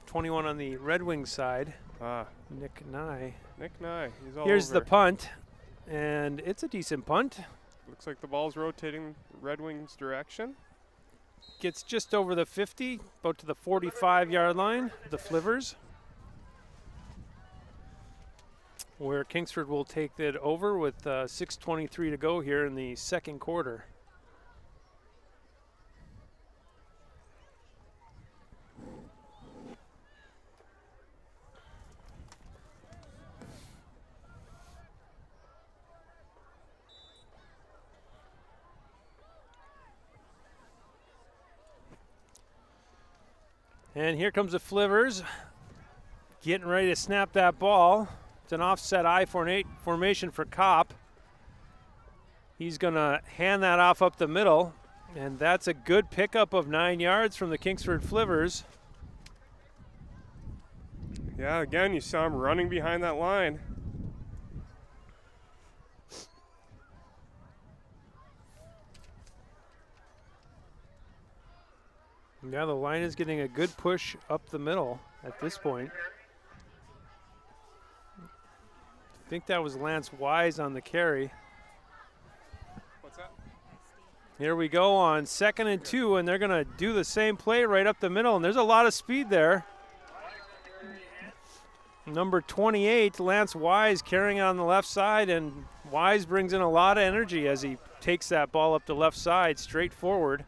21 on the Red Wing side. Nick Nye. He's all Here's over. the punt, and it's a decent punt. Looks like the ball's rotating Red Wings' direction. Gets just over the 50, about to the 45-yard line, the Flivvers, where Kingsford will take it over with 6:23 to go here in the second quarter. And here comes the Flivvers, getting ready to snap that ball. It's an offset I formation for Kopp. He's going to hand that off up the middle, and that's a good pickup of 9 yards from the Kingsford Flivvers. Yeah, again, you saw him running behind that line. Yeah, the line is getting a good push up the middle at this point. I think that was Lance Wise on the carry. What's that? Here we go on 2nd and 2, and they're going to do the same play right up the middle, and there's a lot of speed there. Number 28, Lance Wise, carrying on the left side, and Wise brings in a lot of energy as he takes that ball up the left side straight forward.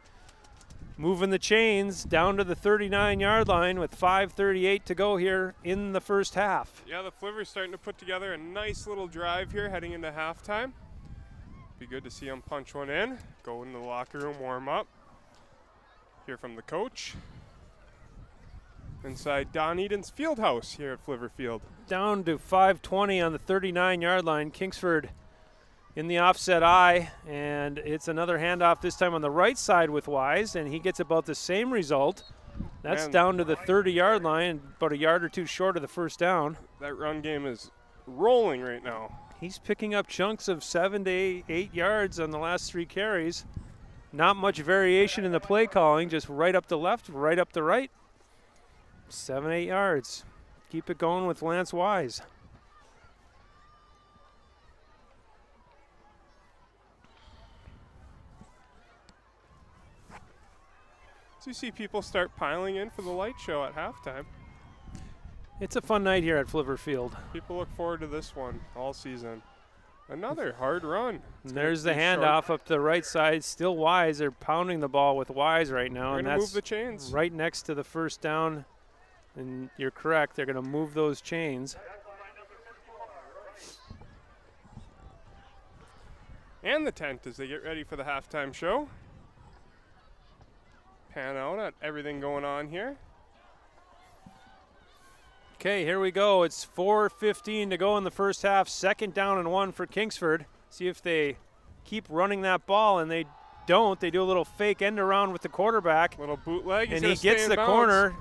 Moving the chains down to the 39-yard line with 5:38 to go here in the first half. Yeah, the Flivvers starting to put together a nice little drive here heading into halftime. Be good to see them punch one in, go into the locker room, warm up. Hear from the coach. Inside Don Eden's field house here at Flivver Field. Down to 5:20 on the 39-yard line. Kingsford in the offset I, and it's another handoff this time on the right side with Wise, and he gets about the same result. That's Man, down to the 30-yard line, about a yard or two short of the first down. that run game is rolling right now. He's picking up chunks of 7 to 8 yards on the last 3 carries. Not much variation in the play calling, just right up the left, right up the right. 7, 8 yards. Keep it going with Lance Wise. So you see people start piling in for the light show at halftime. It's a fun night here at Flivver Field. People look forward to this one all season. Another hard run. And there's the handoff up the right side. Still Wise. They're pounding the ball with Wise right now. They're and going to that's move the chains. right next to the first down. And you're correct. They're going to move those chains. And the tent as they get ready for the halftime show. Pan out at everything going on here. Okay, here we go. It's 4:15 to go in the first half. 2nd down and 1 for Kingsford. See if they keep running that ball, and they don't. They do a little fake end around with the quarterback. Little bootleg. And he gets the corner.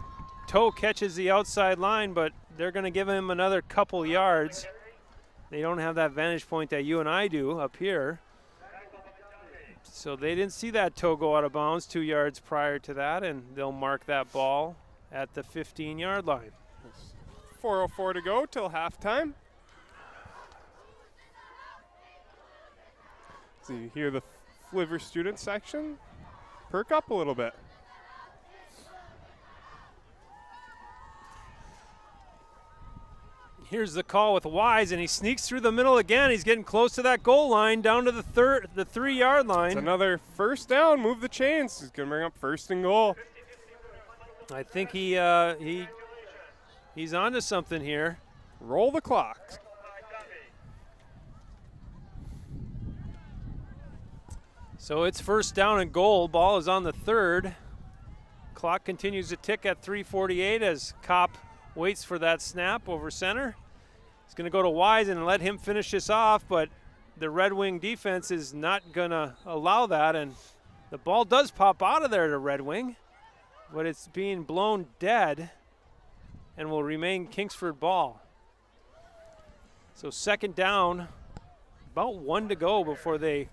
Toe catches the outside line, but they're going to give him another couple yards. They don't have that vantage point that you and I do up here. So they didn't see that toe go out of bounds 2 yards prior to that, and they'll mark that ball at the 15-yard line. 4:04 to go till halftime. So you hear the Flivver student section perk up a little bit. Here's the call with Wise, and he sneaks through the middle again. He's getting close to that goal line, down to the 3-yard line. It's another first down. Move the chains. He's going to bring up 1st and goal. I think he's onto something here. Roll the clock. So it's 1st down and goal. Ball is on the 3rd. Clock continues to tick at 3:48 as Kopp waits for that snap over center. He's going to go to Wise and let him finish this off, but the Red Wing defense is not going to allow that, and the ball does pop out of there to Red Wing, but it's being blown dead and will remain Kingsford ball. So second down, about 1 to go before they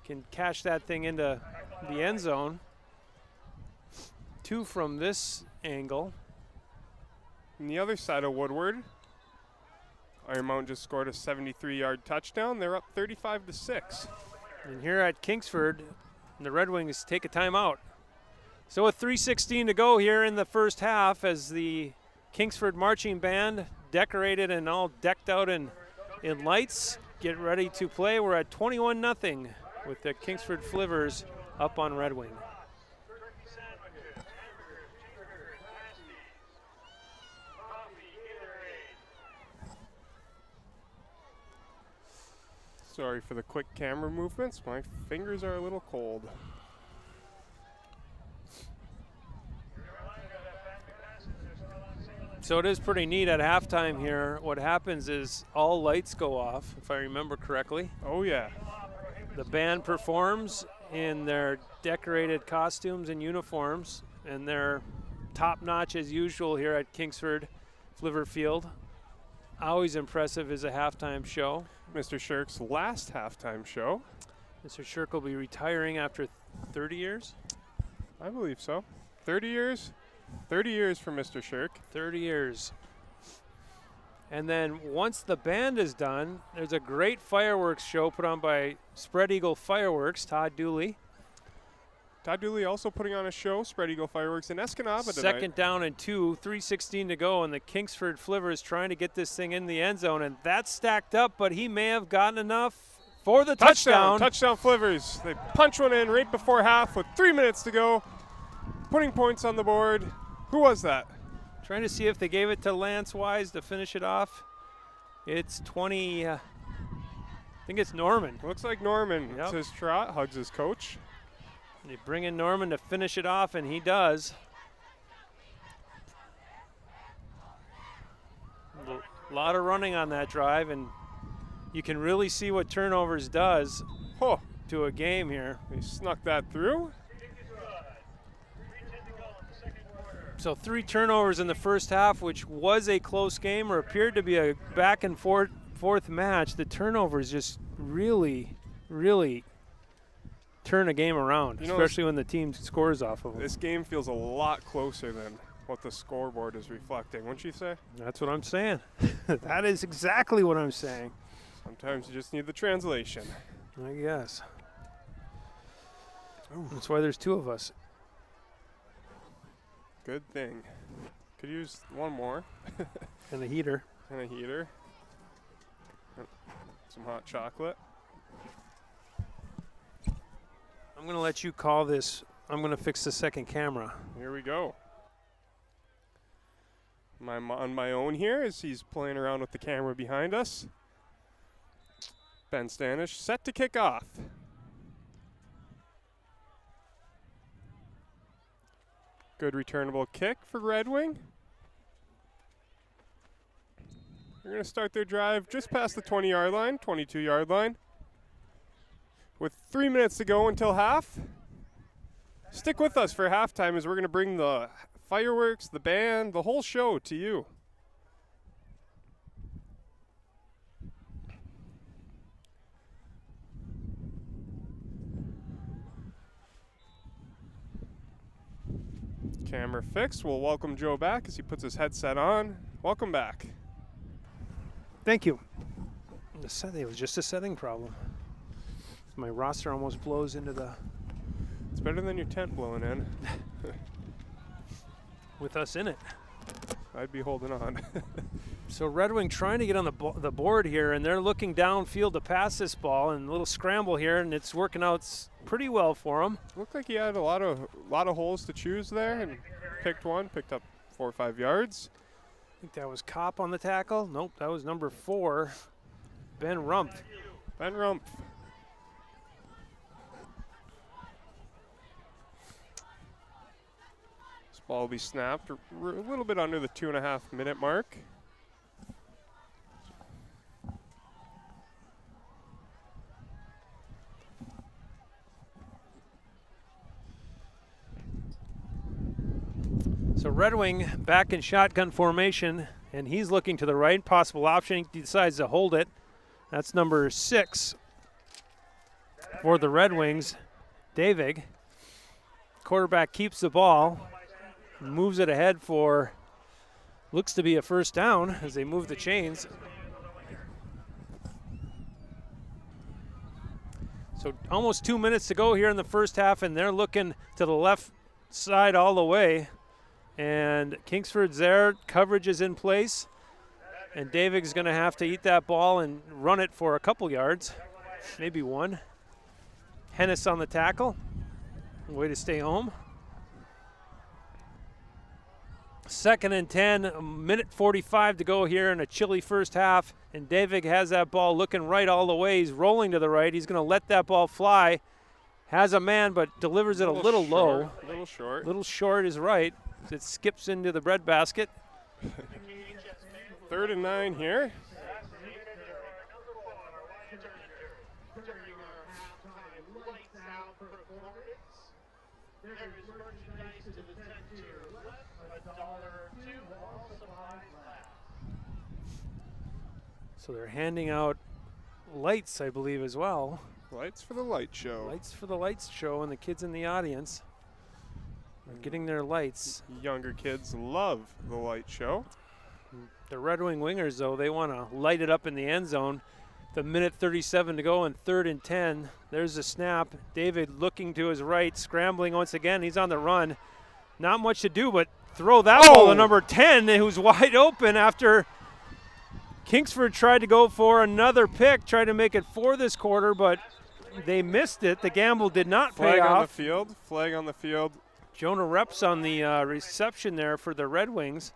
can cash that thing into the end zone. 2 from this angle. On the other side of Woodward, Iron Mountain just scored a 73-yard touchdown. They're up 35-6. And here at Kingsford, the Red Wings take a timeout. So with 3:16 to go here in the first half, as the Kingsford marching band, decorated and all decked out in lights, get ready to play. We're at 21-0 with the Kingsford Flivvers up on Red Wing. Sorry for the quick camera movements. My fingers are a little cold. So it is pretty neat at halftime here. What happens is all lights go off, if I remember correctly. Oh, yeah. The band performs in their decorated costumes and uniforms, and they're top-notch as usual here at Kingsford Flivver Field. Always impressive as a halftime show. Mr. Shirk's last halftime show. Mr. Shirk will be retiring after 30 years. I believe so. 30 years? 30 years for Mr. Shirk. 30 years. And then once the band is done, there's a great fireworks show put on by Spread Eagle Fireworks, Todd Dooley. Todd Dooley also putting on a show, Spread Eagle Fireworks in Escanaba tonight. Second down and 2, 3:16 to go, and the Kingsford Flivvers trying to get this thing in the end zone, and that's stacked up, but he may have gotten enough for the touchdown. Touchdown Flivvers. They punch one in right before half with 3 minutes to go, putting points on the board. Who was that? Trying to see if they gave it to Lance Wise to finish it off. It's 20, I think it's Norman. Looks like Norman. Yep. It's his trot, hugs his coach. They bring in Norman to finish it off, and he does. A lot of running on that drive, and you can really see what turnovers does to a game here. They snuck that through. So 3 turnovers in the first half, which was a close game or appeared to be a back and forth match. The turnovers just really turn a game around, especially when the team scores off of them. This game feels a lot closer than what the scoreboard is reflecting, wouldn't you say? That's what I'm saying. That is exactly what I'm saying. Sometimes you just need the translation. I guess. Ooh. That's why there's 2 of us. Good thing. Could use one more. And a heater. And a heater. Some hot chocolate. I'm going to let you call this. I'm going to fix the second camera. Here we go. I'm on my own here as he's playing around with the camera behind us. Ben Stanish set to kick off. Good returnable kick for Red Wing. They're going to start their drive just past the 20-yard line, 22-yard line. With 3 minutes to go until half. Stick with us for halftime as we're going to bring the fireworks, the band, the whole show to you. Camera fixed. We'll welcome Joe back as he puts his headset on. Welcome back. Thank you. It was just a setting problem. My roster almost blows into the... It's better than your tent blowing in. With us in it. I'd be holding on. So Red Wing trying to get on the board here, and they're looking downfield to pass this ball, and a little scramble here, and it's working out pretty well for them. Looked like he had a lot of holes to choose there, and picked up 4 or 5 yards. I think that was Kopp on the tackle. Nope, that was number 4, Ben Rumpf. Ben Rumpf. Ball will be snapped a little bit under the 2.5-minute mark. So Red Wing back in shotgun formation, and he's looking to the right. Possible option. He decides to hold it. That's number 6 for the Red Wings, Davig. Quarterback keeps the ball, moves it ahead for, looks to be a first down as they move the chains. So almost 2 minutes to go here in the first half, and they're looking to the left side all the way. And Kingsford's there, coverage is in place, and Davig's going to have to eat that ball and run it for a couple yards, maybe one. Hennis on the tackle, way to stay home. 2nd and 10, a minute 45 to go here in a chilly first half, and Davig has that ball looking right all the way. He's rolling to the right. He's going to let that ball fly. Has a man, but delivers it a little low. A little short. Little short is right. It skips into the breadbasket. 3rd and 9 here. So they're handing out lights, I believe, as well. Lights for the light show. Lights for the lights show, and the kids in the audience are getting their lights. Younger kids love the light show. The Redwing Wingers, though, they want to light it up in the end zone. The minute 37 to go, and 3rd and 10. There's a snap. David looking to his right, scrambling once again. He's on the run. Not much to do but throw that ball to number 10, who's wide open after Kingsford tried to go for another pick, tried to make it for this quarter, but they missed it. The gamble did not pay off. Flag on the field. Flag on the field. Jonah Reps on the reception there for the Red Wings,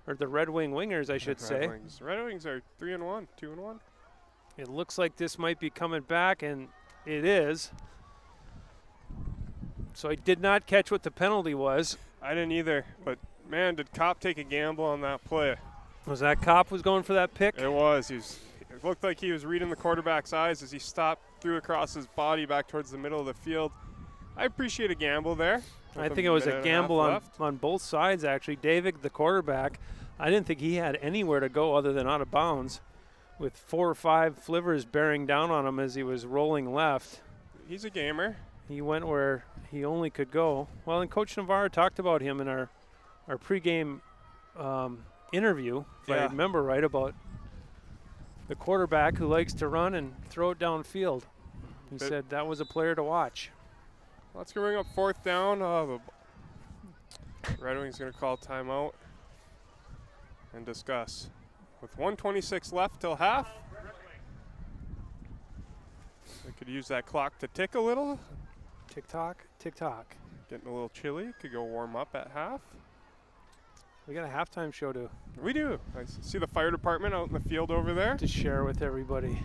or the Redwing Wingers, I should say. Red Wings are 3-1, 2-1. It looks like this might be coming back, and it is. So I did not catch what the penalty was. I didn't either, but man, did Kopp take a gamble on that play. Was that Kopp was going for that pick? It was. It looked like he was reading the quarterback's eyes as he stopped, threw across his body back towards the middle of the field. I appreciate a gamble there. I think it was a gamble on both sides, actually. David, the quarterback, I didn't think he had anywhere to go other than out of bounds, with 4 or 5 Flivvers bearing down on him as he was rolling left. He's a gamer. He went where he only could go. Well, and Coach Navarro talked about him in our pregame interview, if I remember right, about the quarterback who likes to run and throw it downfield. He said that was a player to watch. Let's go bring up 4th down. The Red Wings going to call timeout and discuss. With 1:26 left till half, we could use that clock to tick a little. Tick-tock, tick-tock. Getting a little chilly. Could go warm up at half. We got a halftime show to We do. I see the fire department out in the field over there. to share with everybody.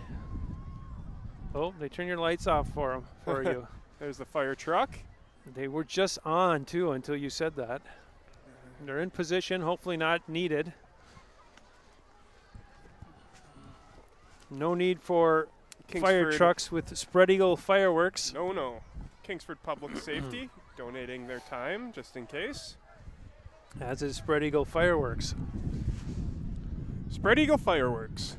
Oh, they turn your lights off for you. There's the fire truck. They were just on, too, until you said that. They're in position, hopefully not needed. No need for fire Kingsford. trucks with spread eagle fireworks. No. Kingsford Public Safety donating their time just in case. As is spread eagle fireworks. Spread Eagle Fireworks.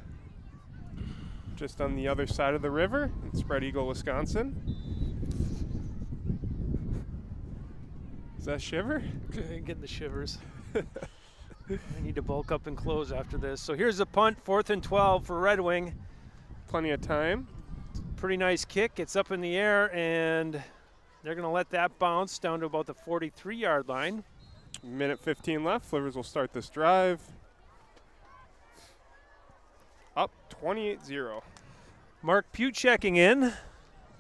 Just on the other side of the river in Spread Eagle, Wisconsin. Is that shiver? Getting the shivers. I need to bulk up and close after this. So here's the punt, 4th and 12 for Red Wing. Plenty of time. Pretty nice kick. It's up in the air, and they're going to let that bounce down to about the 43-yard line. Minute 15 left. Flivvers will start this drive. Up 28-0. Mark Pugh checking in.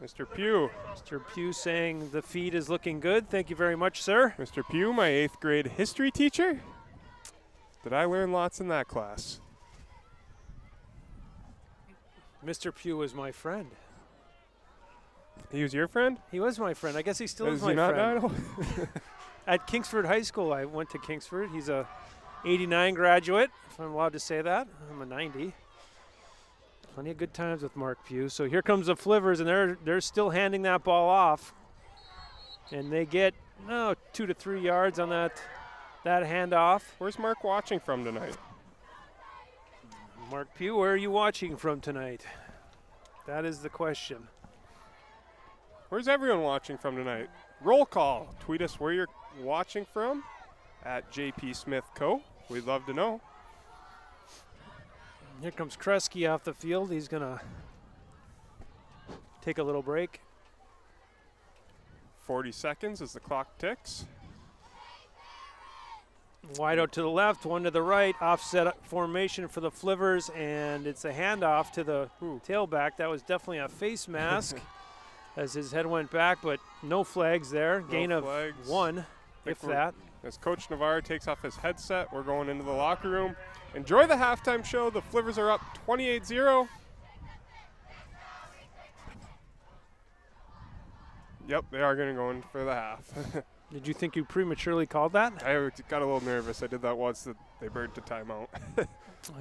Mr. Pugh. Mr. Pugh saying the feed is looking good. Thank you very much, sir. Mr. Pugh, my 8th grade history teacher. Did I learn lots in that class? Mr. Pugh was my friend. He was your friend? He was my friend. I guess he still is Is my he not friend. now? at Kingsford High School. I went to Kingsford. He's a 89 graduate, if I'm allowed to say that. I'm a 90. Plenty of good times with Mark Pugh. So here comes the Flivvers, and they're still handing that ball off. And they get 2 to 3 yards on that handoff. Where's Mark watching from tonight? Mark Pugh, where are you watching from tonight? That is the question. Where's everyone watching from tonight? Roll call. Tweet us where you're watching from at JP Smith Co. We'd love to know. Here comes Kresge off the field. He's going to take a little break. 40 seconds as the clock ticks. Wide out to the left, one to the right, offset formation for the Flivvers, and it's a handoff to the tailback. That was definitely a face mask as his head went back, but no flags there. Gain of 1, if that. As Coach Navarre takes off his headset, we're going into the locker room. Enjoy the halftime show. The Flivvers are up 28-0. Yep, they are going to go in for the half. Did you think you prematurely called that? I got a little nervous. I did that once. That they burned to timeout.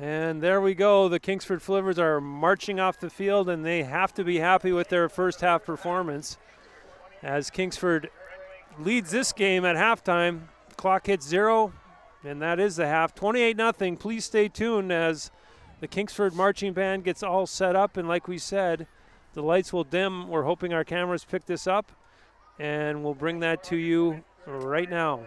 And there we go. The Kingsford Flivvers are marching off the field, and they have to be happy with their first half performance. As Kingsford leads this game at halftime, clock hits 0, and that is the half. 28-0. Please stay tuned as the Kingsford marching band gets all set up, and like we said, the lights will dim. We're hoping our cameras pick this up, and we'll bring that to you right now.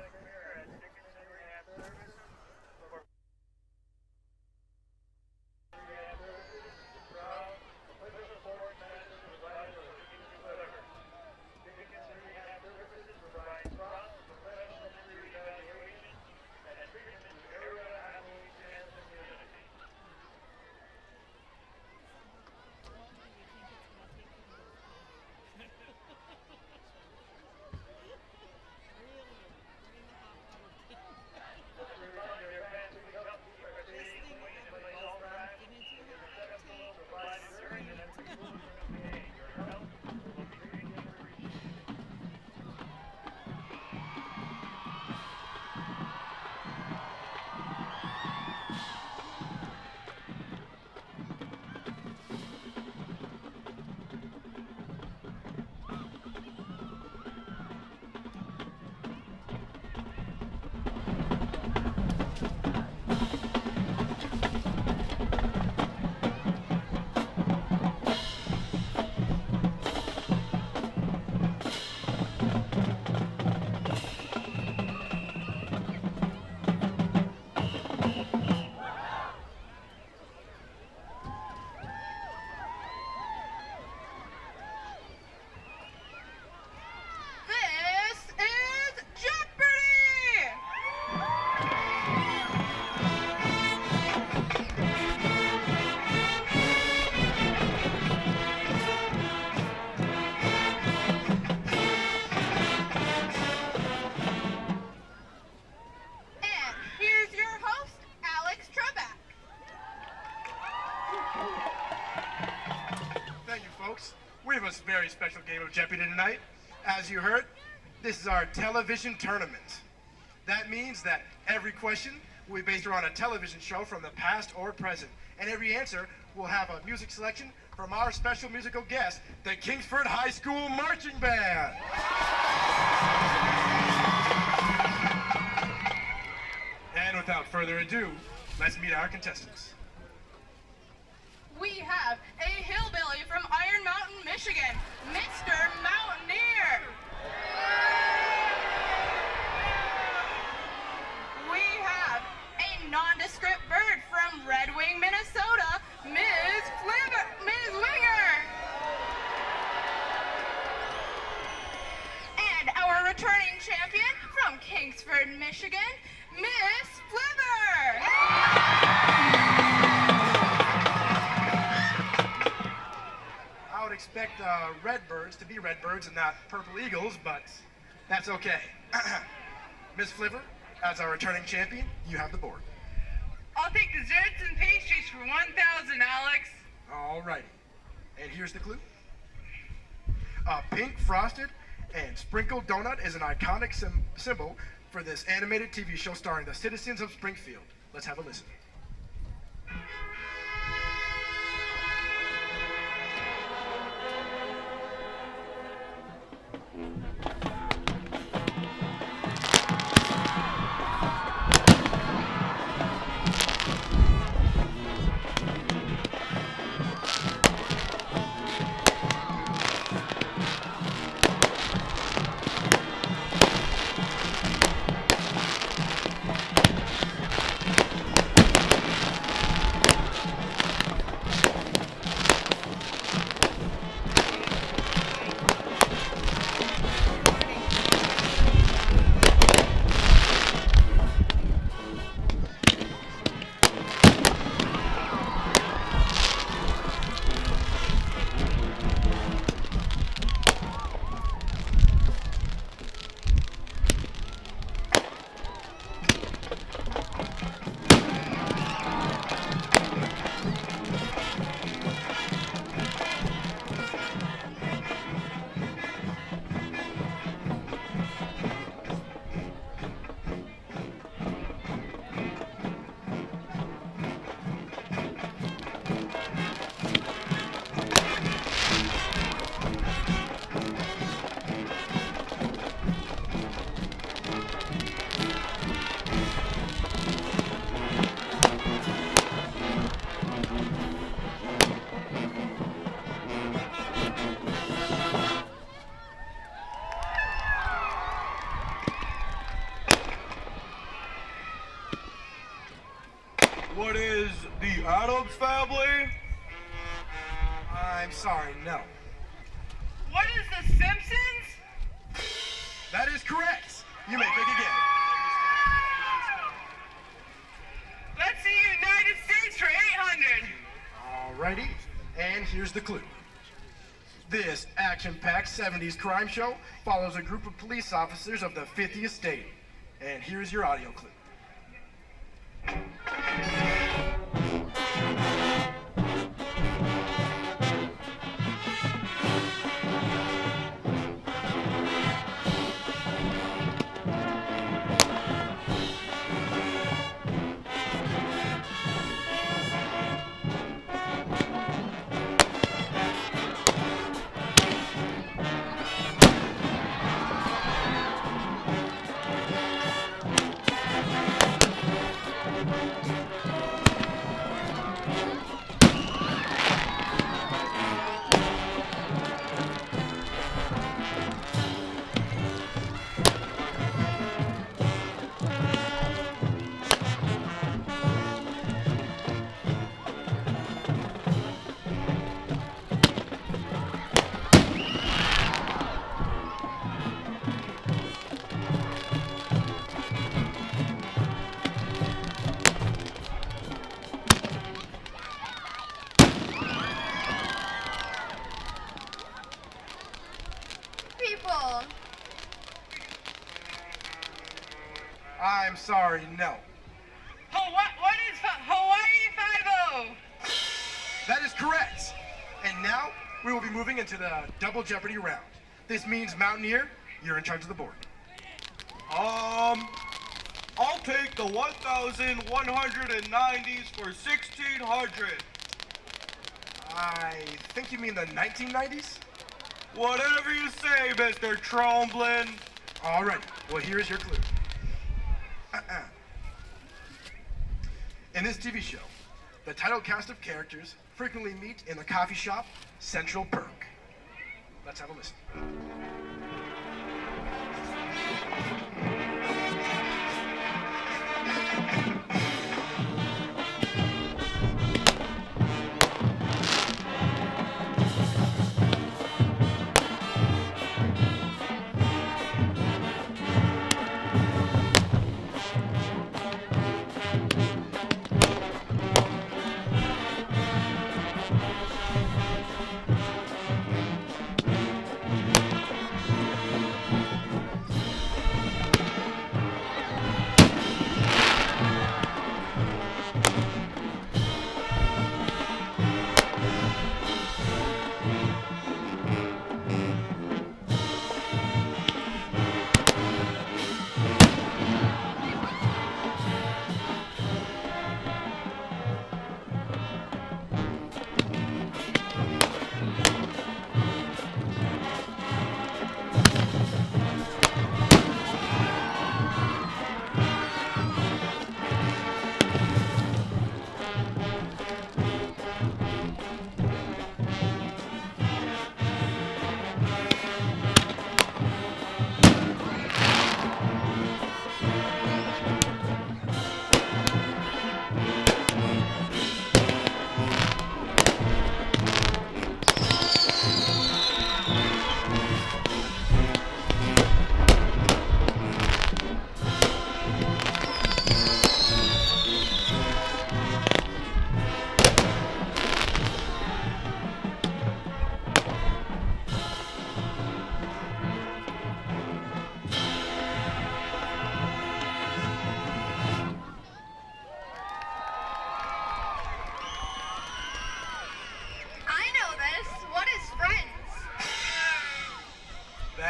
Very special game of Jeopardy tonight. As you heard, this is our television tournament. That means that every question will be based around a television show from the past or present, and every answer will have a music selection from our special musical guest, the Kingsford High School Marching Band. And without further ado, let's meet our contestants. We have a hillbilly from Iron Mountain, Michigan, Mr. Mountaineer. We have a nondescript bird from Redwing, Minnesota, Ms. Winger. And our returning champion from Kingsford, Michigan, Miss Flivver. I would expect Redbirds to be Redbirds and not Purple Eagles, but that's okay. Miss Flivver, as our returning champion, you have the board. I'll take desserts and pastries for 1,000, Alex. All righty. And here's the clue. A pink frosted And Sprinkle Donut is an iconic symbol for this animated TV show starring the citizens of Springfield. Let's have a listen. What is the Addams Family? I'm sorry, no. What is the Simpsons? That is correct. You may pick again. Let's see United States for 800. Alrighty, and here's the clue. This action-packed 70s crime show follows a group of police officers of the 50th state. And here's your audio clue. People. I'm sorry, no. What is Hawaii 5-0? That is correct. And now we will be moving into the double jeopardy round. This means Mountaineer, you're in charge of the board. I'll take the 1,190s for 1,600. I think you mean the 1990s? Whatever you say, Mr. Tromblin. All right, well, here's your clue. In this TV show, the title cast of characters frequently meet in the coffee shop Central Perk. Let's have a listen.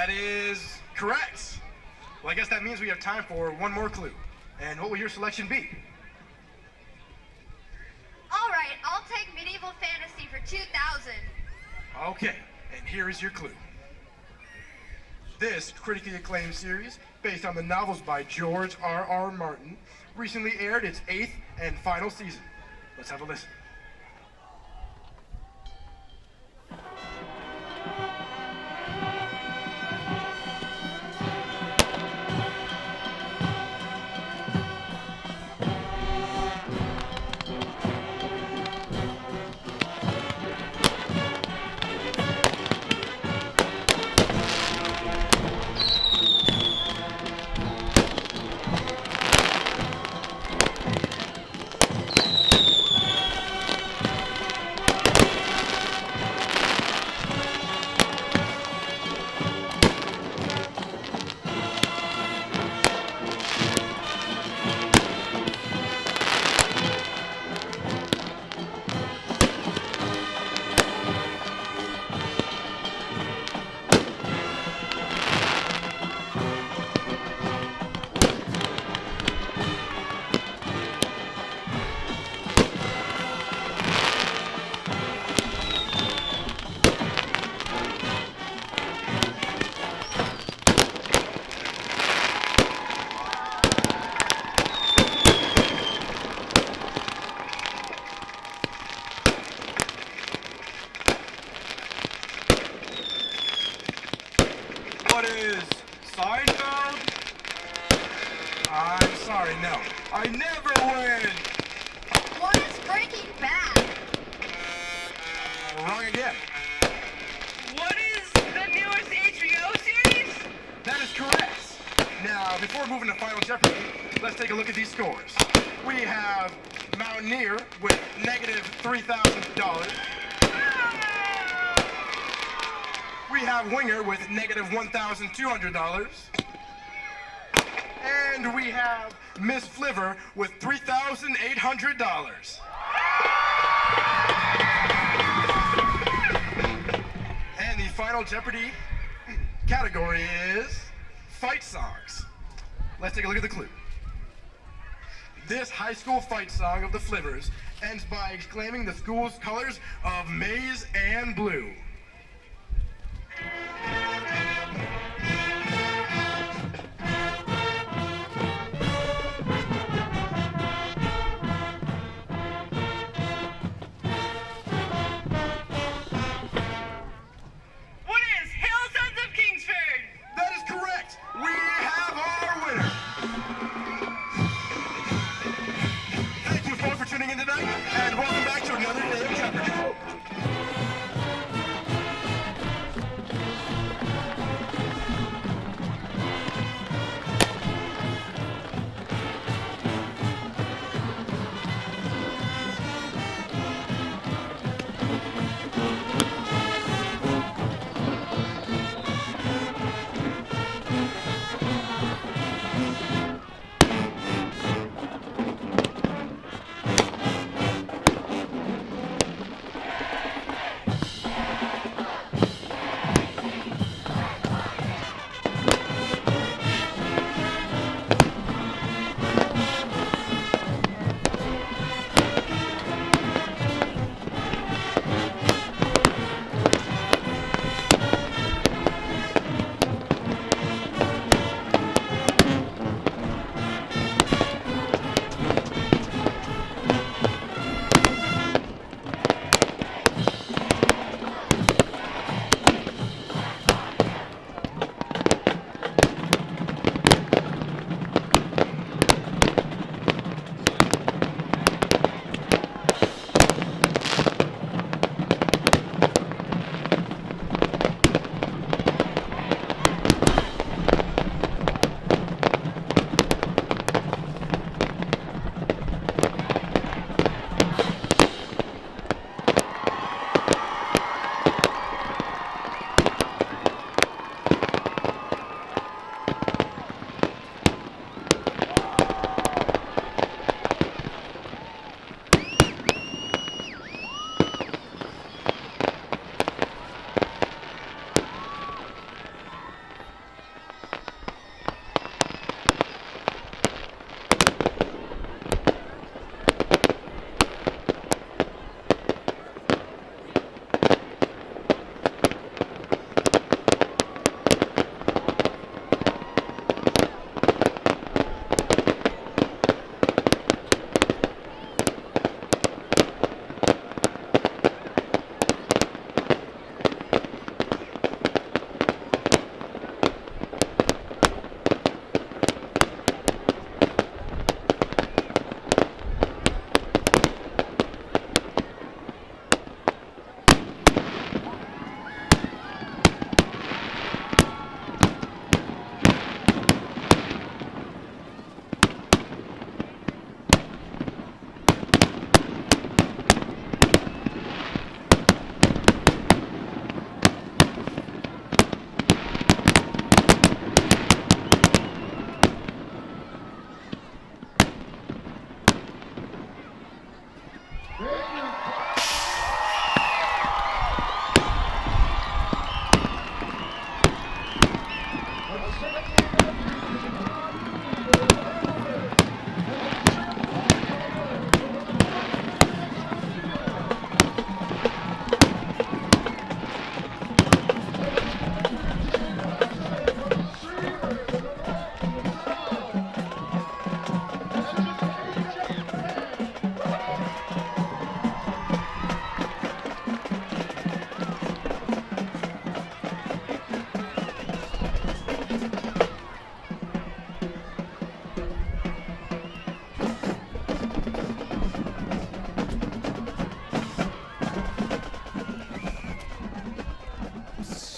That is correct. Well, I guess that means we have time for one more clue. And what will your selection be? All right, I'll take medieval fantasy for 2,000. Okay, and here is your clue. This critically acclaimed series, based on the novels by George R.R. Martin, recently aired its 8th and final season. Let's have a listen. What is Seinfeld? I'm sorry, no. I never win! What is Breaking Bad? Wrong again. What is the newest HBO series? That is correct. Now, before moving to Final Jeopardy, let's take a look at these scores. We have Mountaineer with negative $3,000. We have Winger with negative $1,200. And we have Miss Flivver with $3,800. And the Final Jeopardy category is fight songs. Let's take a look at the clue. This high school fight song of the Flivvers ends by exclaiming the school's colors of maize and blue. What is Hail Sons of Kingsford? That is correct. We have our winner. Thank you folks for tuning in tonight, and welcome back to another day of Jeopardy.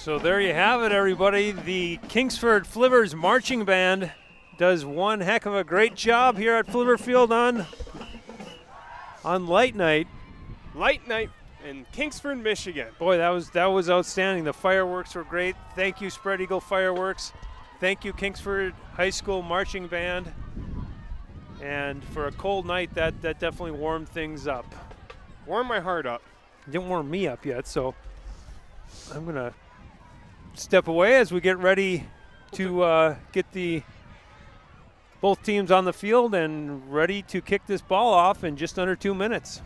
So there you have it, everybody. The Kingsford Flivvers Marching Band does one heck of a great job here at Flivver Field on Light Night. Light night in Kingsford, Michigan. Boy, that was outstanding. The fireworks were great. Thank you, Spread Eagle Fireworks. Thank you, Kingsford High School Marching Band. And for a cold night, that definitely warmed things up. Warm my heart up. It didn't warm me up yet, so I'm going to step away as we get ready to get both teams on the field and ready to kick this ball off in just under 2 minutes.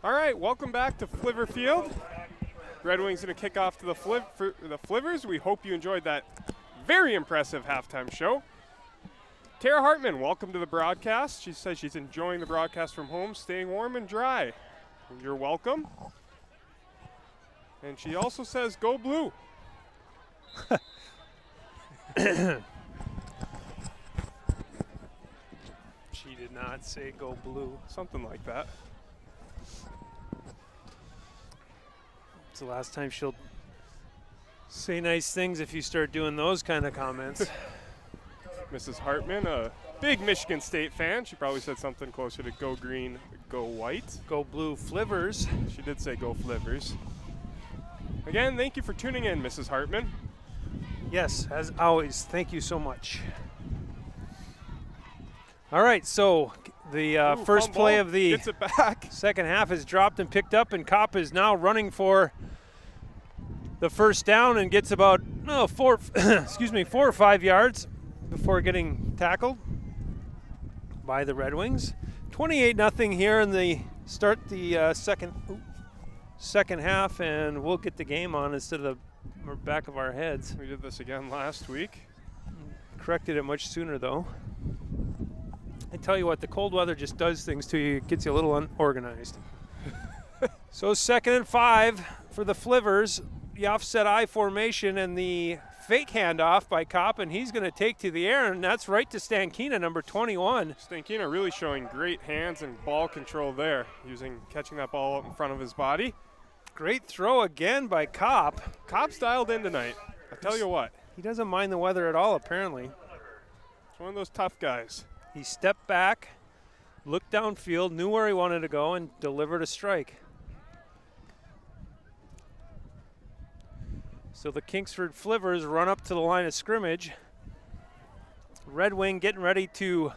All right, welcome back to Flivver Field. Red Wings going to kick off to the Flivvers. We hope you enjoyed that very impressive halftime show. Tara Hartman, welcome to the broadcast. She says she's enjoying the broadcast from home, staying warm and dry. You're welcome. And she also says, go blue. She did not say go blue. Something like that. It's the last time she'll say nice things if you start doing those kind of comments. Mrs. Hartman, a big Michigan State fan. She probably said something closer to go green, go white. Go blue Flivvers. She did say go Flivvers. Again, thank you for tuning in, Mrs. Hartman. Yes, as always, thank you so much. All right, so the first fumble, play of the gets it back. second half is dropped and picked up, and Kopp is now running for the first down and gets about 4 or 5 yards before getting tackled by the Red Wings. 28-0 here in the start the second half, and we'll get the game on instead of the back of our heads. We did this again last week. Corrected it much sooner, though. I tell you what, the cold weather just does things to you. It gets you a little unorganized. So 2nd and 5 for the Flivvers. The offset I formation and the fake handoff by Kopp, and he's going to take to the air, and that's right to Stankina, number 21. Stankina really showing great hands and ball control there, catching that ball up in front of his body. Great throw again by Kopp. Kopp's dialed in tonight. I tell you what. He doesn't mind the weather at all, apparently. He's one of those tough guys. He stepped back, looked downfield, knew where he wanted to go, and delivered a strike. So the Kingsford Flivvers run up to the line of scrimmage. Red Wing getting ready to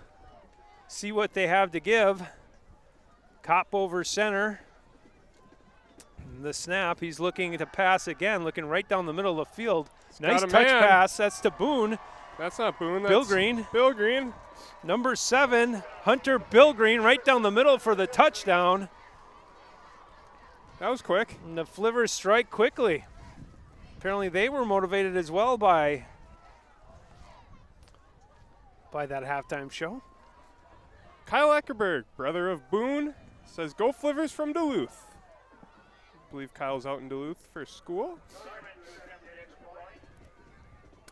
see what they have to give. Kopp over center. The snap, he's looking to pass again, looking right down the middle of the field. Nice touch pass, that's to Boone. That's not Boone, that's Bill Green. Bill Green. Number 7, Hunter Bill Green, right down the middle for the touchdown. That was quick. And the Flivvers strike quickly. Apparently they were motivated as well by that halftime show. Kyle Eckerberg, brother of Boone, says go Flivvers from Duluth. I believe Kyle's out in Duluth for school.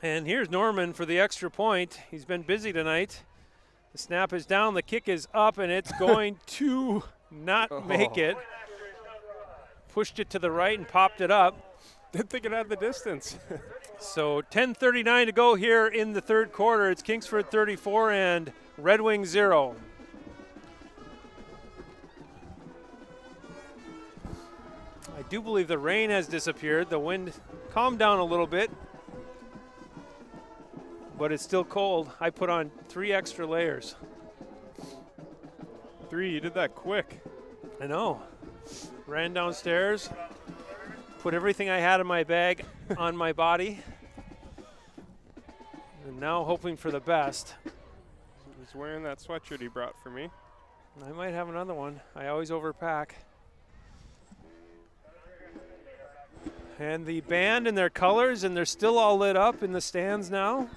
And here's Norman for the extra point. He's been busy tonight. The snap is down, the kick is up, and it's going to not make it. Pushed it to the right and popped it up. Didn't think it had the distance. So 10:39 to go here in the third quarter. It's Kingsford 34 and Red Wing 0. I do believe the rain has disappeared. The wind calmed down a little bit, but it's still cold. I put on 3 extra layers. 3, you did that quick. I know. Ran downstairs, put everything I had in my bag on my body, and now hoping for the best. He's wearing that sweatshirt he brought for me. I might have another one. I always overpack. And the band in their colors, and they're still all lit up in the stands now.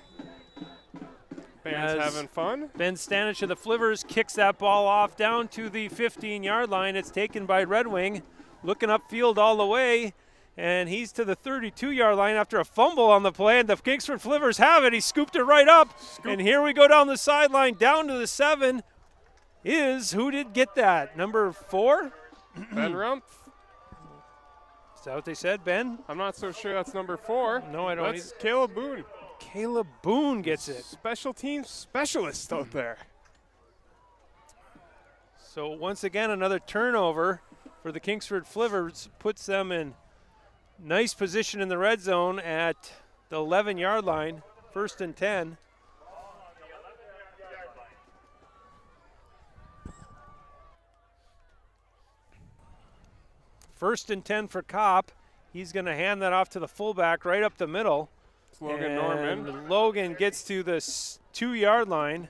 Band's having fun. Ben Stanich of the Flivvers kicks that ball off down to the 15-yard line. It's taken by Red Wing, looking upfield all the way, and he's to the 32-yard line after a fumble on the play, and the Kingsford Flivvers have it. He scooped it right up, and here we go down the sideline, down to the 7 is, who did get that? Number 4? Ben Rumpf. Is that what they said, Ben? I'm not so sure that's number 4. No, I don't. That's Caleb Boone. Caleb Boone gets it. Special teams specialist out there. So once again, another turnover for the Kingsford Flivvers puts them in nice position in the red zone at the 11-yard line, 1st and 10. First and 10 for Kopp. He's going to hand that off to the fullback right up the middle. It's Logan Norman. Logan gets to the 2-yard line,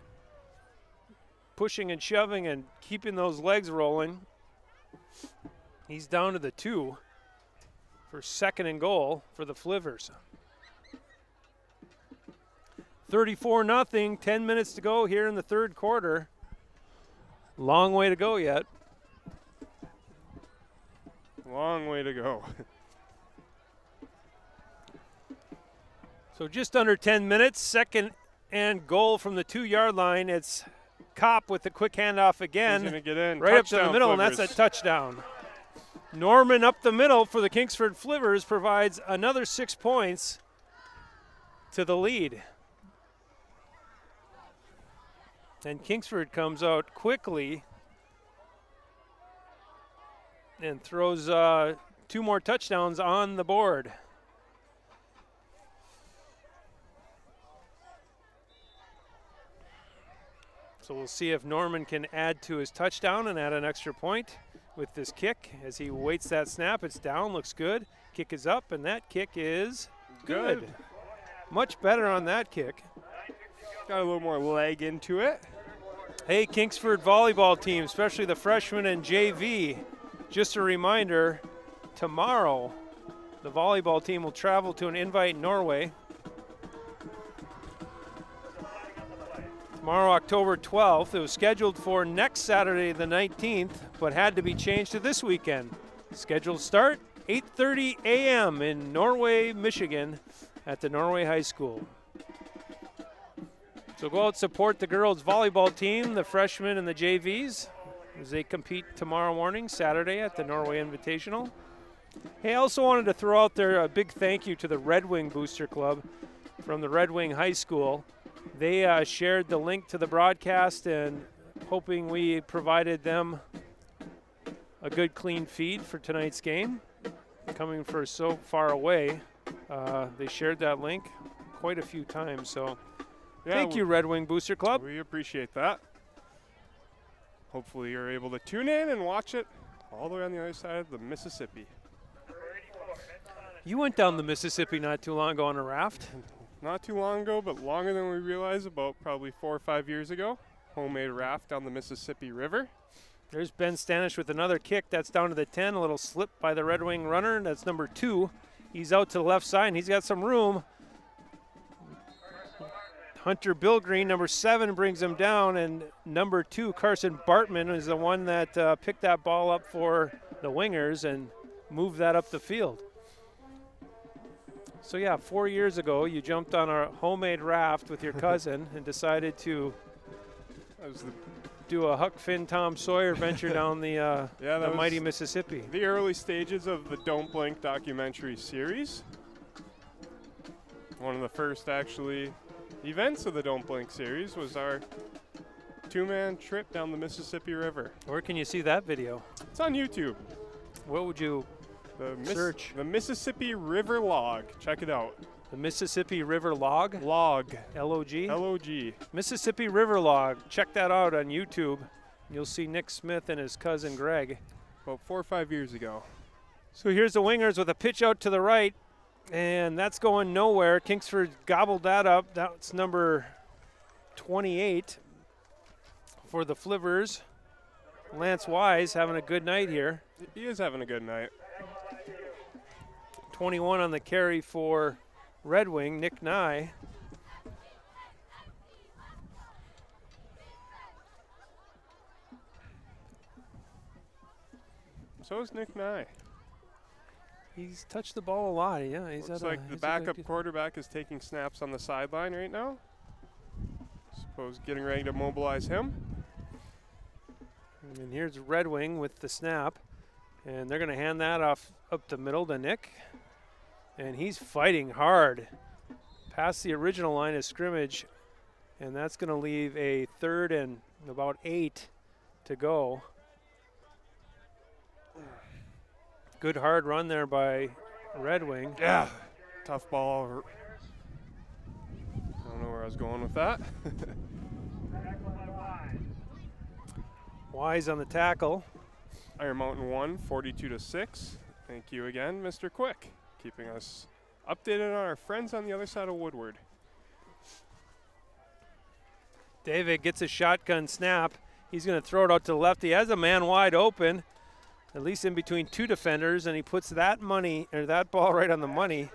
pushing and shoving and keeping those legs rolling. He's down to the 2 for second and goal for the Flivvers. 34-0, 10 minutes to go here in the third quarter. Long way to go yet. Long way to go. So just under 10 minutes, second and goal from the 2-yard line. It's Kopp with the quick handoff again. He's gonna get in. Right up to the Touchdown, middle, and that's a touchdown. Norman up the middle for the Kingsford Flivvers provides another 6 points to the lead. And Kingsford comes out quickly and throws 2 more touchdowns on the board. So we'll see if Norman can add to his touchdown and add an extra point with this kick. As he waits that snap, it's down, looks good. Kick is up, and that kick is good. Much better on that kick. Got a little more leg into it. Hey, Kingsford volleyball team, especially the freshmen and JV, just a reminder, tomorrow the volleyball team will travel to an invite in Norway. Tomorrow, October 12th. It was scheduled for next Saturday, the 19th, but had to be changed to this weekend. Scheduled start, 8:30 a.m. in Norway, Michigan at the Norway High School. So go out, support the girls' volleyball team, the freshmen and the JVs, as they compete tomorrow morning, Saturday, at the Norway Invitational. Hey, I also wanted to throw out there a big thank you to the Redwing Booster Club from the Redwing High School. They shared the link to the broadcast, and hoping we provided them a good, clean feed for tonight's game. Coming for so far away, they shared that link quite a few times. So thank you, Red Wing Booster Club. We appreciate that. Hopefully you're able to tune in and watch it all the way on the other side of the Mississippi. You went down the Mississippi not too long ago on a raft. Not too long ago, but longer than we realized, about probably 4 or 5 years ago. Homemade raft down the Mississippi River. There's Ben Stanish with another kick. That's down to the 10. A little slip by the Red Wing runner. That's number 2. He's out to the left side, and he's got some room. Hunter Bilgreen, number 7, brings him down, and number 2, Carson Bartman, is the one that picked that ball up for the Wingers and moved that up the field. So yeah, 4 years ago, you jumped on a homemade raft with your cousin and decided to do a Huck Finn Tom Sawyer venture down the mighty Mississippi. The early stages of the Don't Blink documentary series. One of the first, actually, events of the Don't Blink series was our 2-man trip down the Mississippi River. Where can you see that video? It's on YouTube. What would you search? The Mississippi River Log. Check it out. The Mississippi River Log? Log. L-O-G? L-O-G. Mississippi River Log. Check that out on YouTube. You'll see Nick Smith and his cousin Greg. About 4 or 5 years ago. So here's the Wingers with a pitch out to the right, and that's going nowhere. Kingsford gobbled that up. That's number 28 for the Flivvers. Lance Wise having a good night here. He is having a good night. 21 on the carry for Red Wing, Nick Nye. So is Nick Nye. He's touched the ball a lot. Yeah, Looks like the backup quarterback is taking snaps on the sideline right now. Suppose getting ready to mobilize him. And here's Red Wing with the snap. And they're going to hand that off up the middle to Nick. And he's fighting hard past the original line of scrimmage. And that's going to leave a 3rd and about 8 to go. Good hard run there by Red Wing. Yeah, tough ball. I don't know where I was going with that. Wise on the tackle. Iron Mountain won 42-6. Thank you again, Mr. Quick, keeping us updated on our friends on the other side of Woodward. David gets a shotgun snap. He's going to throw it out to the left. He has a man wide open. at least in between two defenders, and he puts that ball right on the money.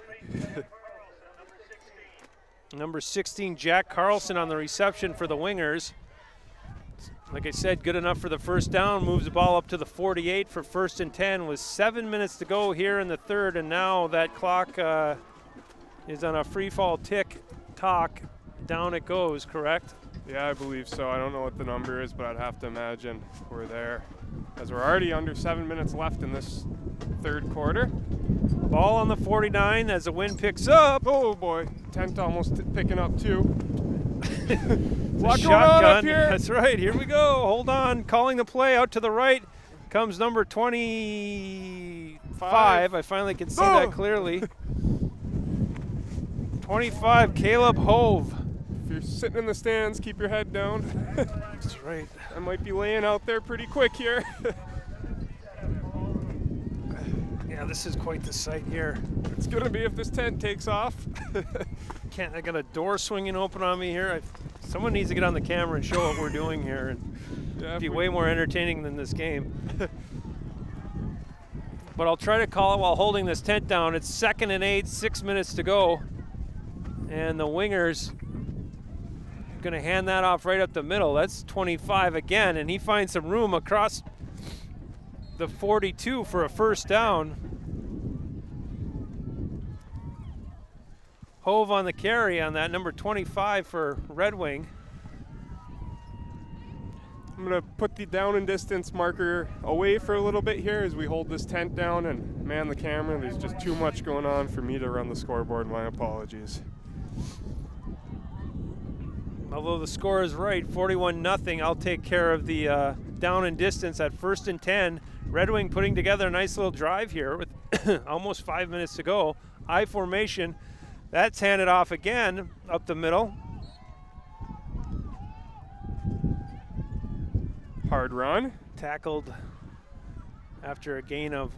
Number 16, Jack Carlson on the reception for the Wingers. Like I said, good enough for the first down, moves the ball up to the 48 for 1st and 10 with 7 minutes to go here in the third, and now that clock is on a free fall tock. Down it goes, correct? Yeah, I believe so. I don't know what the number is, but I'd have to imagine we're there, as we're already under 7 minutes left in this third quarter. Ball on the 49 as the wind picks up. Oh boy, tent almost picking up too. Shotgun. Up here. That's right. Here we go. Hold on. Calling the play out to the right comes number 25. I finally can see that clearly. 25, Caleb Hove. If you're sitting in the stands, keep your head down. That's right. I might be laying out there pretty quick here. Yeah, this is quite the sight here. It's gonna be if this tent takes off. I got a door swinging open on me here. Someone needs to get on the camera and show what we're doing here. And it'd be way more entertaining than this game. But I'll try to call it while holding this tent down. It's 2nd and 8, 6 minutes to go. And the Wingers going to hand that off right up the middle. That's 25 again, and he finds some room across the 42 for a first down. Hove on the carry on that, number 25 for Red Wing. I'm gonna put the down and distance marker away for a little bit here as we hold this tent down and man the camera. There's just too much going on for me to run the scoreboard. My apologies. Although the score is right, 41-0, I'll take care of the down and distance at 1st and 10. Red Wing putting together a nice little drive here with almost 5 minutes to go. I formation. That's handed off again up the middle. Hard run. Tackled after a gain of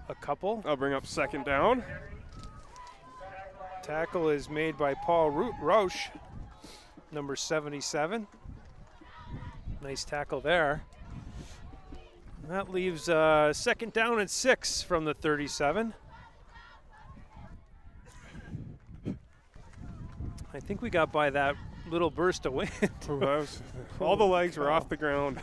a couple. I'll bring up 2nd down. Tackle is made by Paul Roche, number 77. Nice tackle there. And that leaves 2nd down and 6 from the 37. I think we got by that little burst of wind. All the legs were off the ground.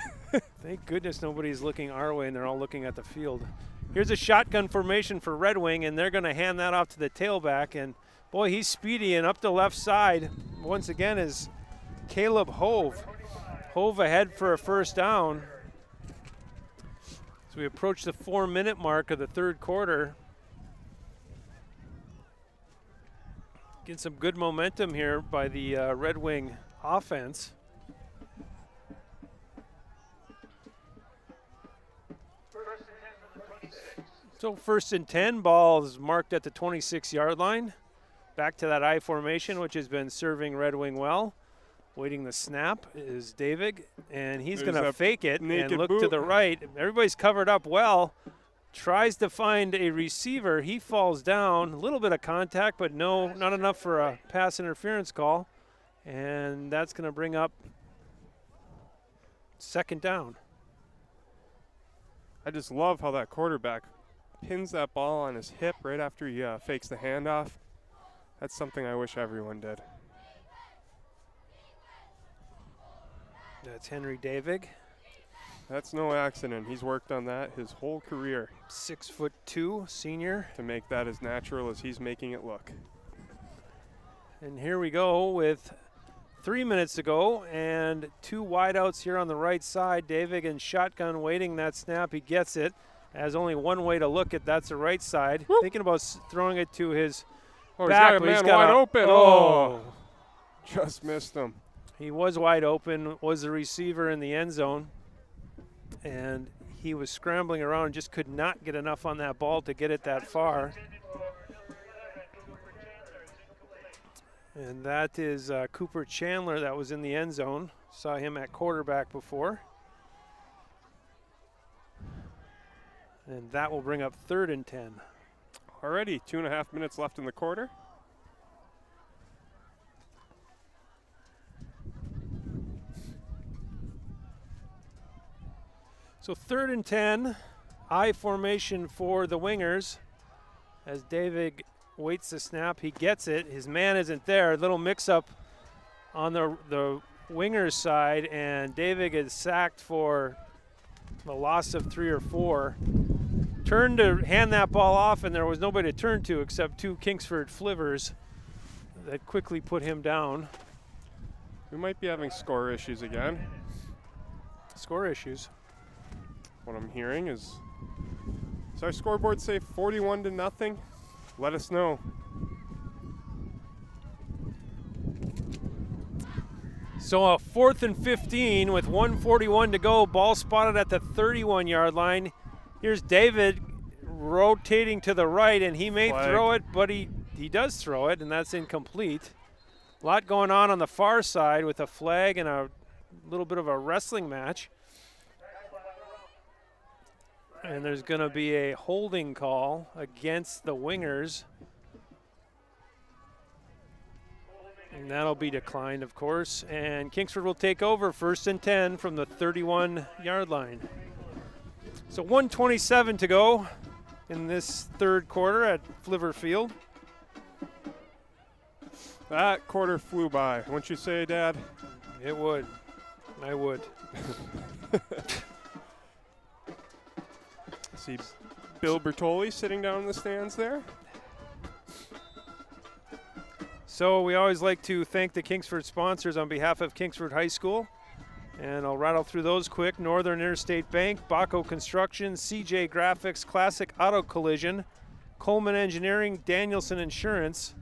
Thank goodness nobody's looking our way and they're all looking at the field. Here's a shotgun formation for Red Wing, and they're going to hand that off to the tailback. And boy, he's speedy, and up the left side once again is Caleb Hove. Hove ahead for a first down. As we approach the 4-minute mark of the third quarter. Getting some good momentum here by the Red Wing offense. So 1st and 10, ball is marked at the 26-yard line. Back to that I formation, which has been serving Red Wing well. Waiting the snap is David, and he's going to fake it and look to the right. Everybody's covered up well. Tries to find a receiver. He falls down. A little bit of contact, but no, not enough for a pass interference call. And that's going to bring up 2nd down. I just love how that quarterback pins that ball on his hip right after he fakes the handoff. That's something I wish everyone did. That's Henry Davig. That's no accident. He's worked on that his whole career. 6'2", senior. To make that as natural as he's making it look. And here we go with 3 minutes to go and 2 wideouts here on the right side. Davig in shotgun waiting that snap. He gets it. Has only one way to look at. That's the right side. Whoop. Thinking about throwing it to his back. He's got a man wide open. Oh, just missed him. He was wide open, was the receiver in the end zone. And he was scrambling around and just could not get enough on that ball to get it that far. And that is Cooper Chandler that was in the end zone. Saw him at quarterback before. And that will bring up 3rd and 10. Already 2.5 minutes left in the quarter. So 3rd and 10, I formation for the Wingers. As David waits the snap, he gets it. His man isn't there. A little mix-up on the Wingers side, and David is sacked for the loss of 3 or 4. Turned to hand that ball off, and there was nobody to turn to except 2 Kingsford Flivvers that quickly put him down. We might be having score issues again. Score issues. What I'm hearing is our scoreboard say 41-0? Let us know. So a 4th and 15 with 1:41 to go. Ball spotted at the 31-yard line. Here's David rotating to the right, and he may throw it, but he does throw it, and that's incomplete. A lot going on the far side with a flag and a little bit of a wrestling match. And there's going to be a holding call against the Wingers. And that'll be declined, of course. And Kingsford will take over 1st and 10 from the 31-yard line. So 1:27 to go in this 3rd quarter at Flivver Field. That quarter flew by. Wouldn't you say, Dad? It would. I would. See Bill Bertoli sitting down in the stands there. So we always like to thank the Kingsford sponsors on behalf of Kingsford High School. And I'll rattle through those quick. Northern Interstate Bank, Baco Construction, CJ Graphics, Classic Auto Collision, Coleman Engineering, Danielson Insurance,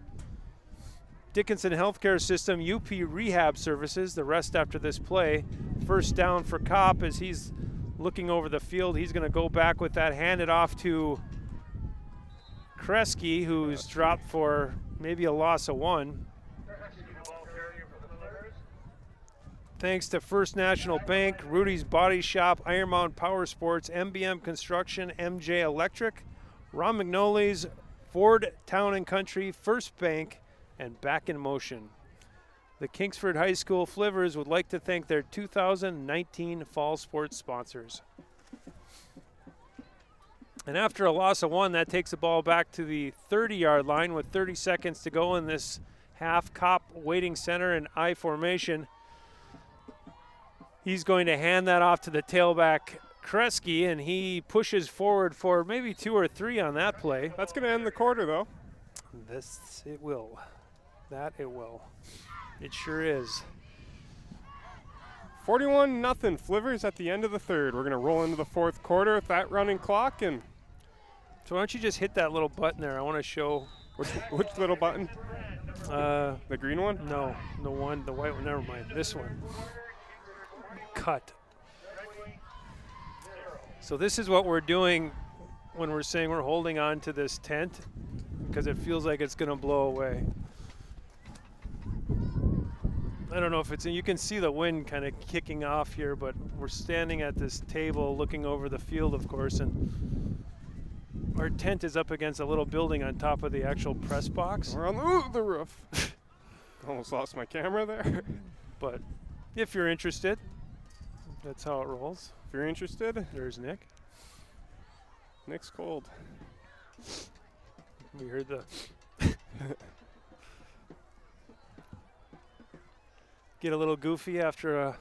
Dickinson Healthcare System, UP Rehab Services. The rest after this play. First down for Kopp as he's looking over the field. He's going to go back with that, hand it off to Kresge, who's dropped for maybe a loss of 1. Thanks to First National Bank, Rudy's Body Shop, Iron Mountain Power Sports, MBM Construction, MJ Electric, Ron Magnoli's, Ford Town & Country, First Bank, and Back in Motion. The Kingsford High School Flivvers would like to thank their 2019 fall sports sponsors. And after a loss of 1, that takes the ball back to the 30-yard line with 30 seconds to go in this half. Kopp waiting center in I formation. He's going to hand that off to the tailback, Kresge, and he pushes forward for maybe 2 or 3 on that play. That's going to end the quarter, though. This, it will. That it will. It sure is. 41-0 Flivvers at the end of the 3rd. We're going to roll into the 4th quarter with that running clock. And so why don't you just hit that little button there? I want to show. Which little button? The green one? No, the white one. Never mind. This one. Cut. So this is what we're doing when we're saying we're holding on to this tent, because it feels like it's going to blow away. I don't know if you can see the wind kind of kicking off here, but we're standing at this table looking over the field, of course, and our tent is up against a little building on top of the actual press box. We're on the roof. Almost lost my camera there. But if you're interested, that's how it rolls. If you're interested, there's Nick. Nick's cold. We heard the get a little goofy after a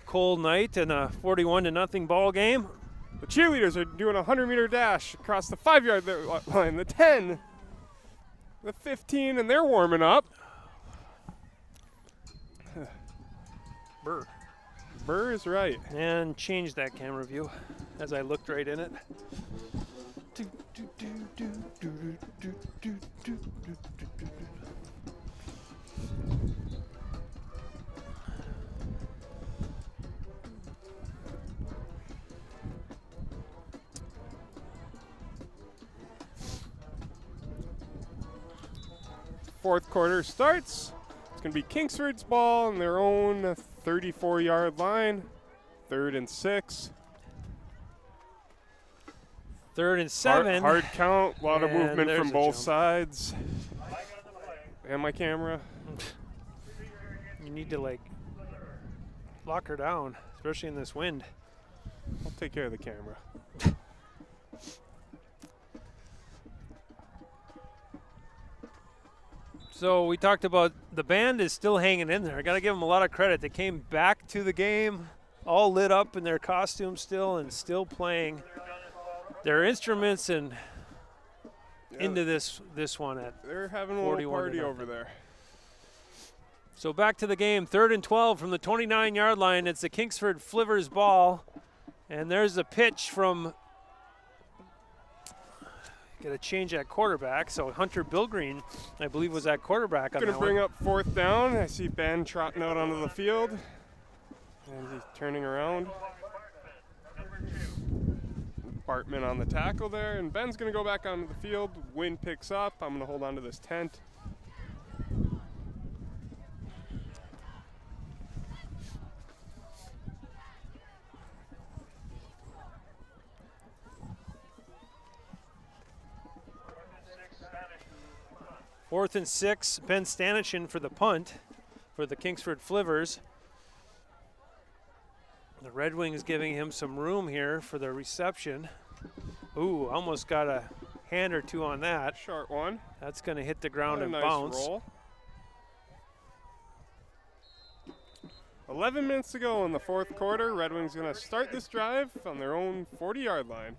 cold night and a 41-0 ball game. The cheerleaders are doing a 100-meter dash across the 5-yard line, the 10, the 15, and they're warming up. Burr. Burr is right. And change that camera view as I looked right in it. Fourth quarter starts. It's going to be Kingsford's ball on their own 34-yard line. 3rd and 6. 3rd and 7. Hard count, a lot of movement from both jump. sides. And my camera. You need to lock her down, especially in this wind. I'll take care of the camera. So we talked about the band is still hanging in there. I got to give them a lot of credit. They came back to the game all lit up in their costumes still and still playing their instruments and into this one at They're having a little party over there. So back to the game, 3rd and 12 from the 29-yard line. It's the Kingsford Flivvers ball. And there's a pitch from, got to change at quarterback. So Hunter Bilgreen, I believe, was at quarterback on that one. Going to bring up 4th down. I see Ben trotting out onto the field. And he's turning around. Bartman on the tackle there. And Ben's going to go back onto the field. Wind picks up. I'm going to hold on to this tent. Fourth and 6, Ben Stanishin for the punt for the Kingsford Flivvers. The Red Wings giving him some room here for the reception. Ooh, almost got a hand or two on that. Short one. That's going to hit the ground and nice bounce. Roll. 11 minutes to go in the 4th quarter. Red Wings going to start this drive on their own 40-yard line.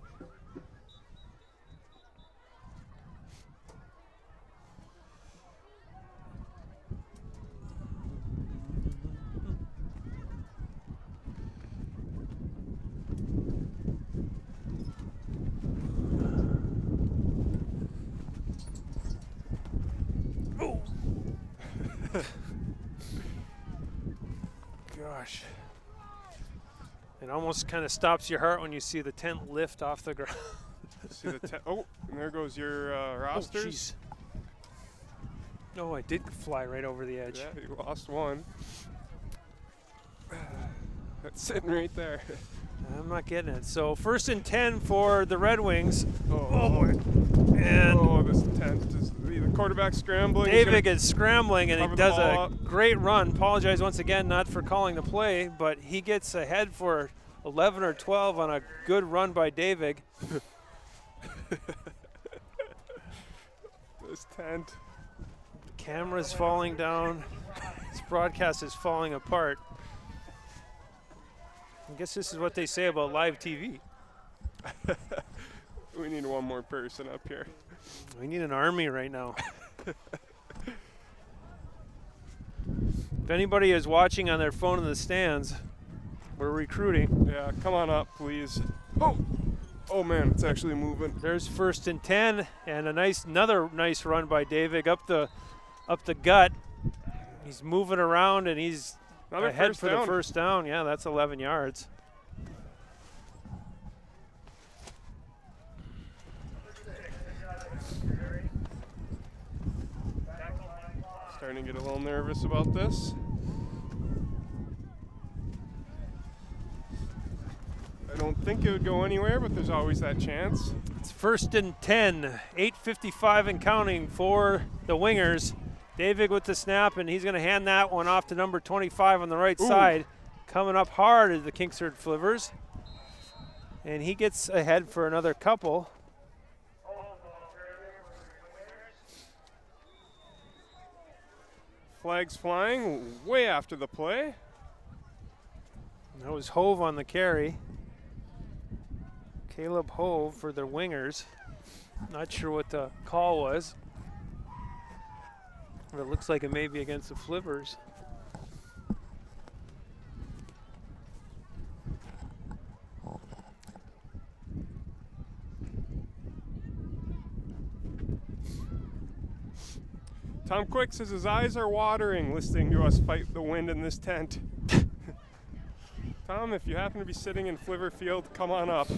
Gosh. It almost kind of stops your heart when you see the tent lift off the ground. See the tent. Oh, and there goes your rosters. Oh, I did fly right over the edge. Yeah, you lost one. That's sitting right there. I'm not getting it. So 1st and 10 for the Red Wings. Oh boy. And this tent is the quarterback scrambling. David is scrambling, and he cover the does ball a up. great run. Apologize once again not for calling the play, but he gets ahead for 11 or 12 on a good run by David. This tent. Camera's falling down. This broadcast is falling apart. I guess this is what they say about live TV. We need one more person up here. We need an army right now. If anybody is watching on their phone in the stands, we're recruiting. Yeah, come on up, please. Oh man, it's actually moving. There's 1st and 10, and another nice run by David up the gut. He's moving around, and he's ahead for the 1st down. Yeah, that's 11 yards. Starting to get a little nervous about this. I don't think it would go anywhere, but there's always that chance. It's 1st and 10, 8:55 and counting for the Wingers. David with the snap, and he's going to hand that one off to number 25 on the right side. Coming up hard is the Kingsford Flivvers. And he gets ahead for another couple. Flags flying way after the play. That was Hove on the carry. Caleb Hove for the Wingers. Not sure what the call was. But it looks like it may be against the Flivvers. Tom Quick says his eyes are watering listening to us fight the wind in this tent. Tom, if you happen to be sitting in Flivver Field, come on up.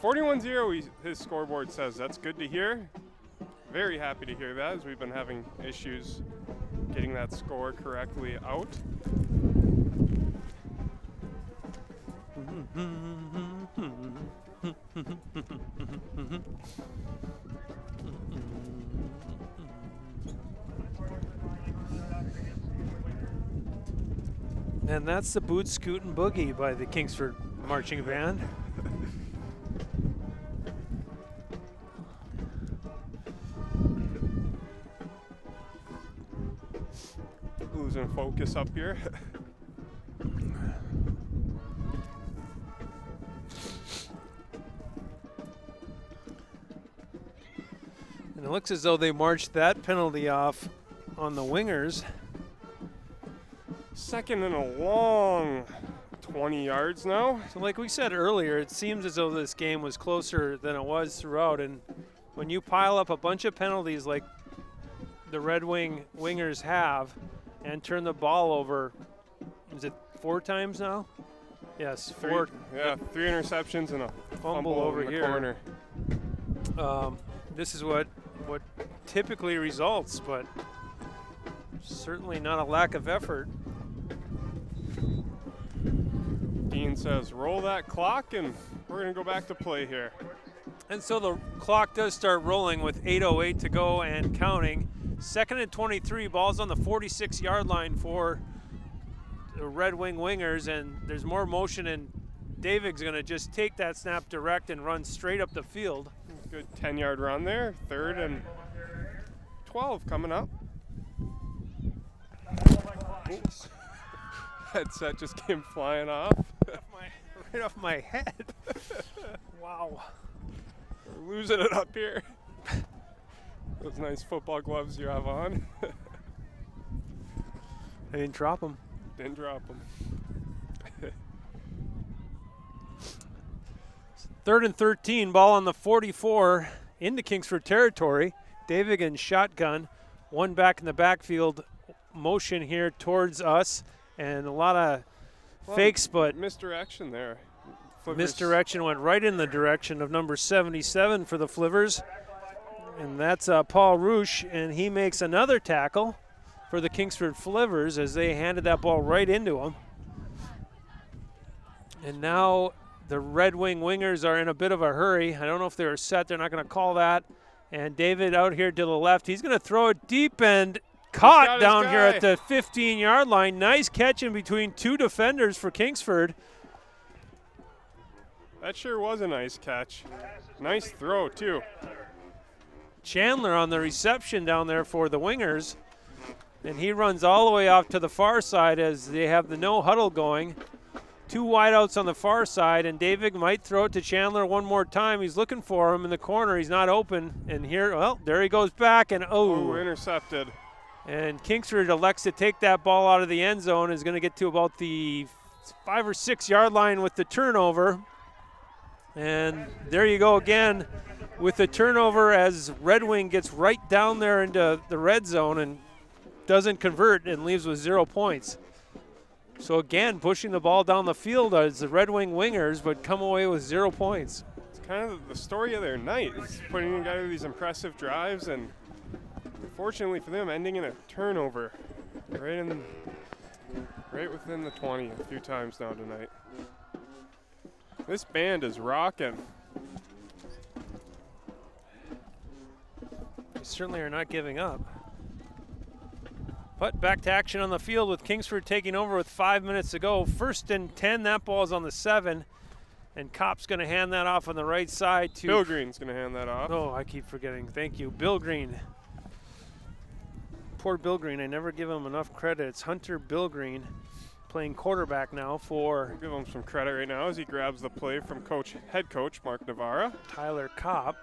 41-0, his scoreboard says. That's good to hear. Very happy to hear that, as we've been having issues getting that score correctly out. And that's the Boot Scoot and Boogie by the Kingsford marching band. Losing focus up here. And it looks as though they marched that penalty off on the Wingers. Second and a long 20 yards now. So like we said earlier, it seems as though this game was closer than it was throughout. And when you pile up a bunch of penalties like the Redwing Wingers have and turn the ball over, is it 4 times now? Yes, 4. Three interceptions and a fumble over in the here. corner. This is what typically results, but certainly not a lack of effort. Dean says, roll that clock, and we're going to go back to play here. And so the clock does start rolling with 8:08 to go and counting. 2nd and 23, ball's on the 46-yard line for the Redwing Wingers, and there's more motion, and David's going to just take that snap direct and run straight up the field. Good 10-yard run there. 3rd and 12 coming up. Oops. Headset just came flying off. Right off my head. Wow. We're losing it up here. Those nice football gloves you have on. I didn't drop them. Didn't drop them. 3rd and 13, ball on the 44 into Kingsford territory. Davigan shotgun, one back in the backfield, motion here towards us, and a lot of fakes, but misdirection there. Flivvers. Misdirection went right in the direction of number 77 for the Flivvers, and that's Paul Roosh, and he makes another tackle for the Kingsford Flivvers as they handed that ball right into him. And now the Redwing Wingers are in a bit of a hurry. I don't know if they were set. They're not going to call that. And David out here to the left. He's going to throw it deep and caught down here at the 15-yard line. Nice catch in between 2 defenders for Kingsford. That sure was a nice catch. Nice throw, too. Chandler on the reception down there for the Wingers. And he runs all the way off to the far side as they have the no huddle going. 2 wideouts on the far side, and David might throw it to Chandler one more time. He's looking for him in the corner. He's not open. And here, well, there he goes back, and intercepted. And Kingsford elects to take that ball out of the end zone. Is going to get to about the 5 or 6 yard line with the turnover. And there you go again with the turnover as Redwing gets right down there into the red zone and doesn't convert and leaves with 0 points. So again, pushing the ball down the field as the Redwing Wingers, but come away with 0 points. It's kind of the story of their night. It's putting together these impressive drives, and unfortunately for them, ending in a turnover right within the 20 a few times now tonight. This band is rocking. They certainly are not giving up. But back to action on the field with Kingsford taking over with 5 minutes to go. 1st and 10, that ball's on the 7. And Kopp's going to hand that off on the right side to... Bill Green's going to hand that off. Oh, I keep forgetting. Thank you, Bill Green. Poor Bill Green, I never give him enough credit. It's Hunter Bill Green playing quarterback now for... I'll give him some credit right now as he grabs the play from head coach Mark Navarra. Tyler Kopp.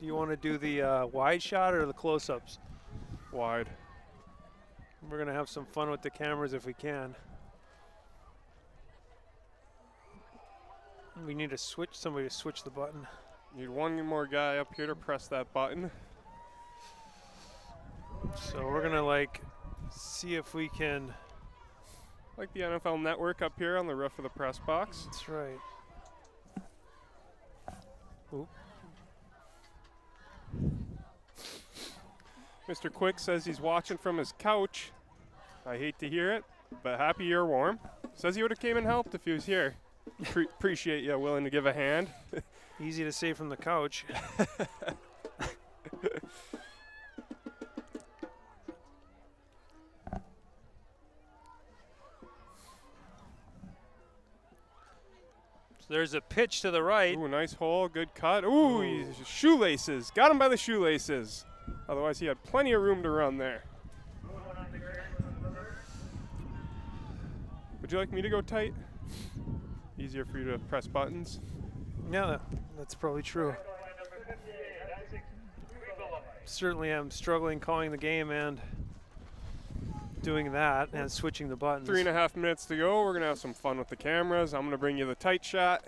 Do you want to do the wide shot or the close-ups? Wide. We're going to have some fun with the cameras if we can. We need to somebody to switch the button. Need one more guy up here to press that button. So we're going to see if we can... Like the NFL Network up here on the roof of the press box. That's right. Oop. Mr. Quick says he's watching from his couch. I hate to hear it, but happy you're warm. Says he would have came and helped if he was here. Appreciate you willing to give a hand. Easy to say from the couch. So there's a pitch to the right. Ooh, nice hole, good cut. Ooh, he's shoelaces. Got him by the shoelaces. Otherwise, he had plenty of room to run there. Would you like me to go tight? Easier for you to press buttons. Yeah, that's probably true. Certainly I'm struggling calling the game and doing that and switching the buttons. 3.5 minutes to go. We're going to have some fun with the cameras. I'm going to bring you the tight shot.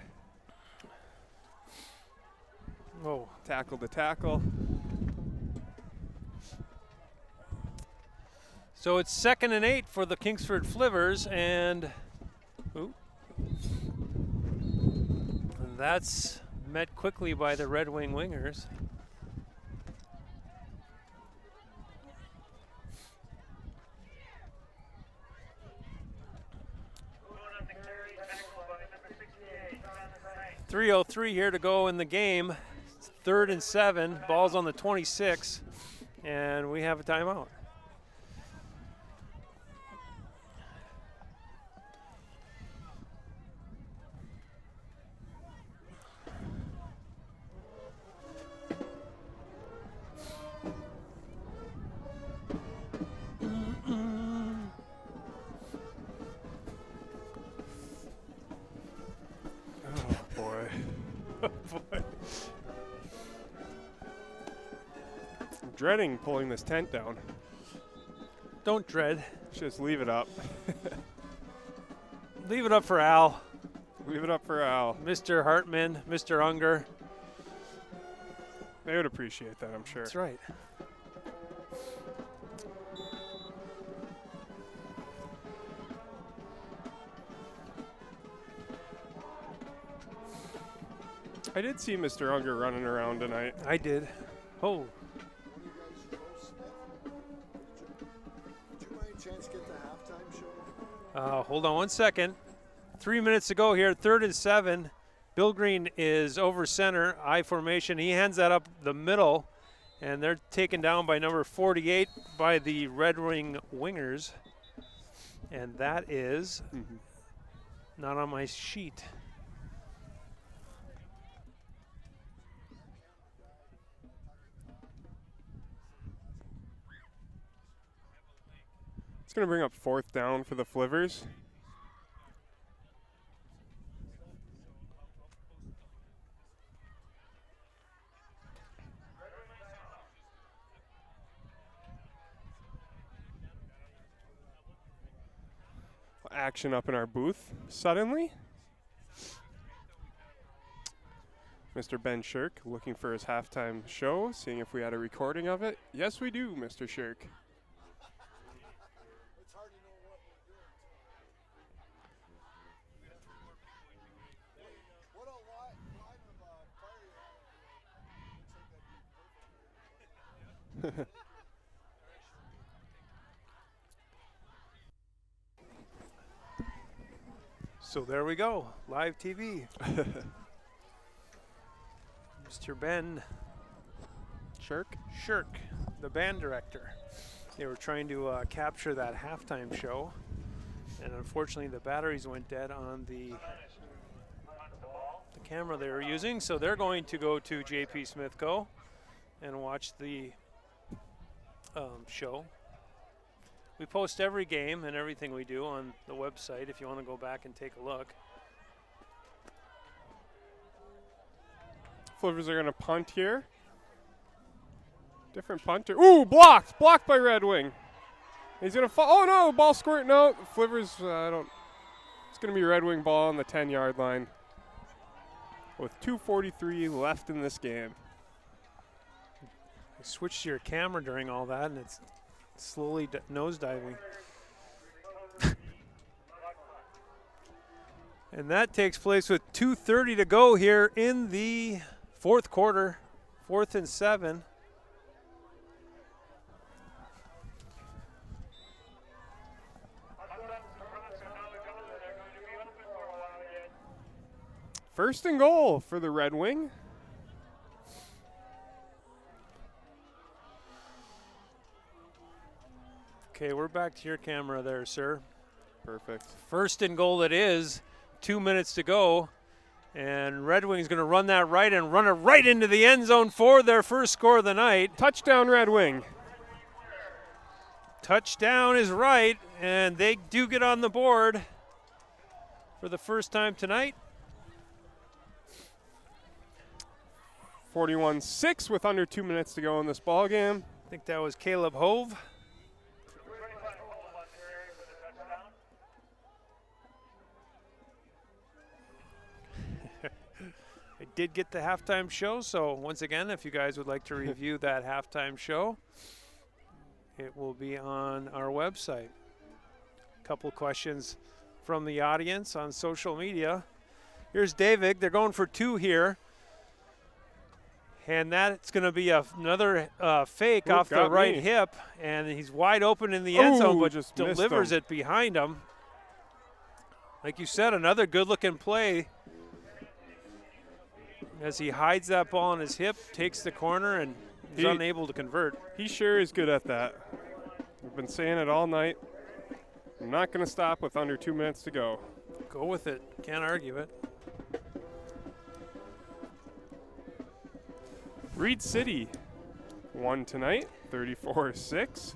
Oh, Tackle to tackle. so it's 2nd and 8 for the Kingsford Flivvers, and that's met quickly by the Redwing Wingers. .303 here to go in the game. It's 3rd and 7. Ball's on the 26, and we have a timeout. I'm dreading pulling this tent down. Don't dread. Just leave it up. Leave it up for Al. Leave it up for Al. Mr. Hartman, Mr. Unger. They would appreciate that, I'm sure. That's right. I did see Mr. Unger running around tonight. I did. Oh. Did you by any chance get the halftime show? Hold on 1 second. 3 minutes to go here. 3rd and 7. Bill Green is over center, I formation. He hands that up the middle, and they're taken down by number 48 by the Redwing Wingers. And that is not on my sheet. It's going to bring up 4th down for the Flivvers. Action up in our booth suddenly. Mr. Ben Shirk looking for his halftime show, seeing if we had a recording of it. Yes, we do, Mr. Shirk. It's hard to know what we're doing. What a line of fire looks like that'd be perfect. So there we go, live TV. Mr. Ben Shirk, the band director. They were trying to capture that halftime show, and unfortunately the batteries went dead on the camera they were using, so they're going to go to JP Smithco and watch the show. We post every game and everything we do on the website if you want to go back and take a look. Flivvers are going to punt here. Different punter. Ooh, blocked! Blocked by Red Wing. He's going to fall. Oh no, ball squirting out. Flivvers, it's going to be Red Wing ball on the 10-yard line with 2:43 left in this game. I switched to your camera during all that, and it's slowly nosediving. And that takes place with 2:30 to go here in the 4th quarter, 4th and 7. First and goal for the Red Wing. Okay, we're back to your camera there, sir. Perfect. First and goal it is. 2 minutes to go. And Red Wing's going to run that right and run it right into the end zone for their first score of the night. Touchdown, Red Wing. Touchdown is right, and they do get on the board for the first time tonight. 41-6 with under 2 minutes to go in this ball game. I think that was Caleb Hove. I did get the halftime show, so once again, if you guys would like to review that halftime show, it will be on our website. A couple questions from the audience on social media. Here's David. They're going for 2 here. And that's going to be another fake off the right hip. And he's wide open in the end zone, but just delivers it behind him. Like you said, another good-looking play as he hides that ball on his hip, takes the corner, and he's unable to convert. He sure is good at that. We've been saying it all night. I'm not going to stop with under 2 minutes to go. Go with it. Can't argue it. Reed City won tonight, 34-6.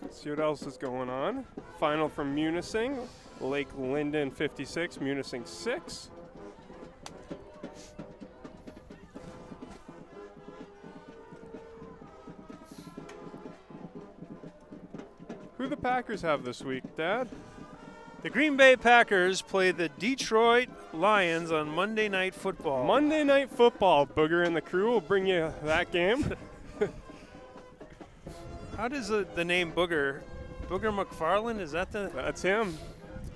Let's see what else is going on. Final from Munising, Lake Linden 56, Munising 6. Who the Packers have this week, Dad? The Green Bay Packers play the Detroit Lions on Monday Night Football. Monday Night Football. Booger and the crew will bring you that game. How does the name Booger McFarland, is that the? That's him.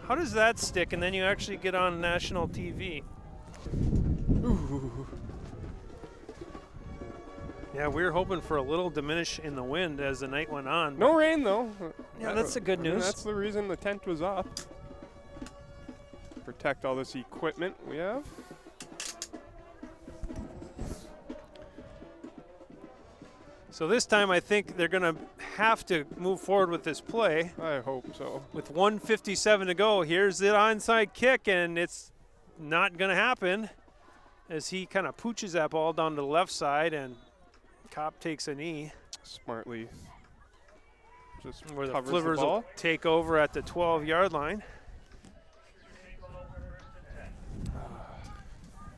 How does that stick and then you actually get on national TV? Ooh. Yeah, we were hoping for a little diminish in the wind as the night went on. No rain, though. Yeah, that's the good news. That's the reason the tent was up. Protect all this equipment we have. So this time I think they're going to have to move forward with this play. I hope so. With 1:57 to go, here's the onside kick, and it's not going to happen as he kind of pooches that ball down to the left side, and Kopp takes a knee. Smartly just where the covers Flivvers the ball. will take over at the 12-yard line.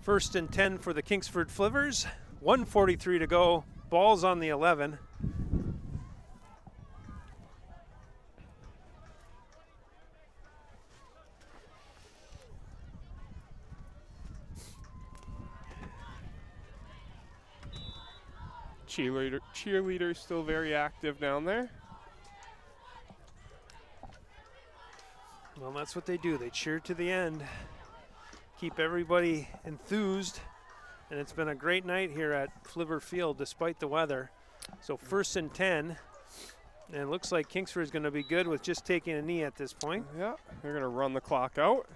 First and 10 for the Kingsford Flivvers. 1:43 to go. Ball's on the 11. Cheerleader still very active down there. Well, that's what they do. They cheer to the end. Keep everybody enthused. And it's been a great night here at Flivver Field despite the weather. So first and 10. And it looks like Kingsford is going to be good with just taking a knee at this point. Yeah, they're going to run the clock out.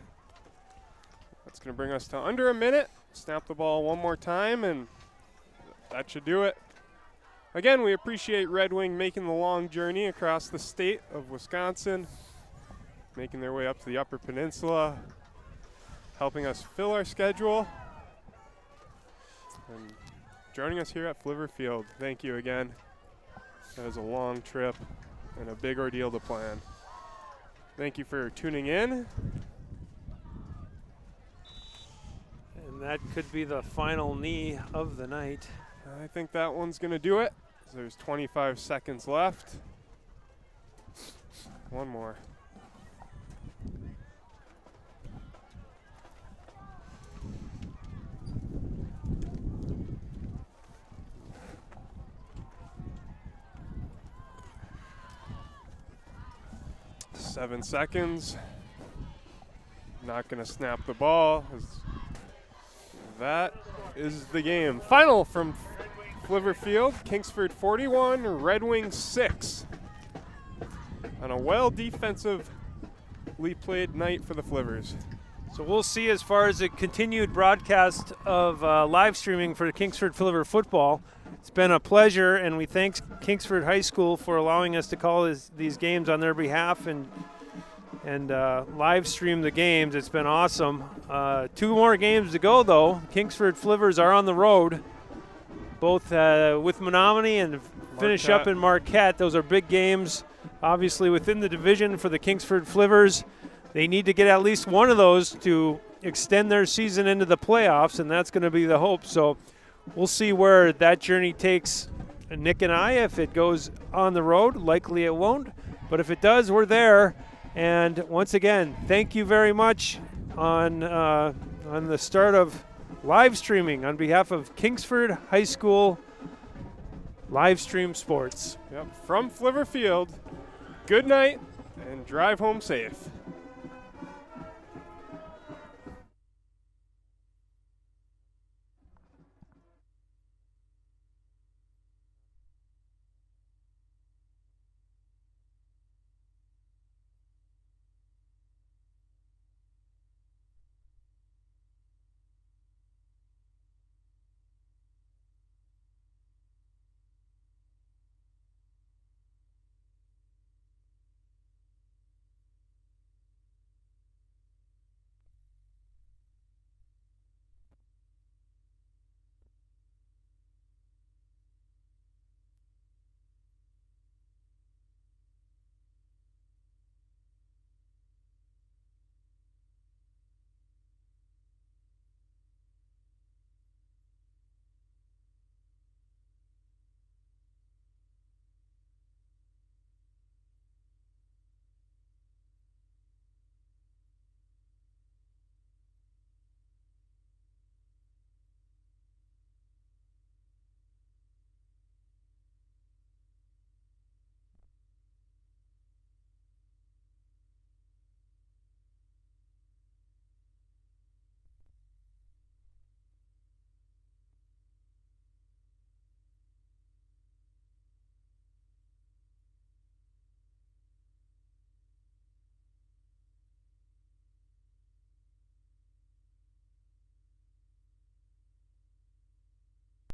That's going to bring us to under a minute. Snap the ball one more time, and that should do it. Again, we appreciate Red Wing making the long journey across the state of Wisconsin, making their way up to the Upper Peninsula, helping us fill our schedule, and joining us here at Flivver Field. Thank you again. That was a long trip and a big ordeal to plan. Thank you for tuning in. And that could be the final knee of the night. I think that one's going to do it. There's 25 seconds left. One more. Seven seconds. Not going to snap the ball. That is the game. Final from Flivver Field, Kingsford 41, Red Wing 6. on a well defensively played night for the Flivvers. So we'll see as far as a continued broadcast of live streaming for Kingsford Flivver football. It's been a pleasure, and we thank Kingsford High School for allowing us to call these games on their behalf and live stream the games. It's been awesome. 2 more games to go, though. Kingsford Flivvers are on the road, both with Menominee and finish up in Marquette. Those are big games, obviously, within the division for the Kingsford Flivvers. They need to get at least one of those to extend their season into the playoffs, and that's going to be the hope. So we'll see where that journey takes Nick and I. If it goes on the road, likely it won't. But if it does, we're there. And once again, thank you very much on the start of live streaming on behalf of Kingsford High School Live Stream Sports. Yep. From Flivver Field, good night and drive home safe.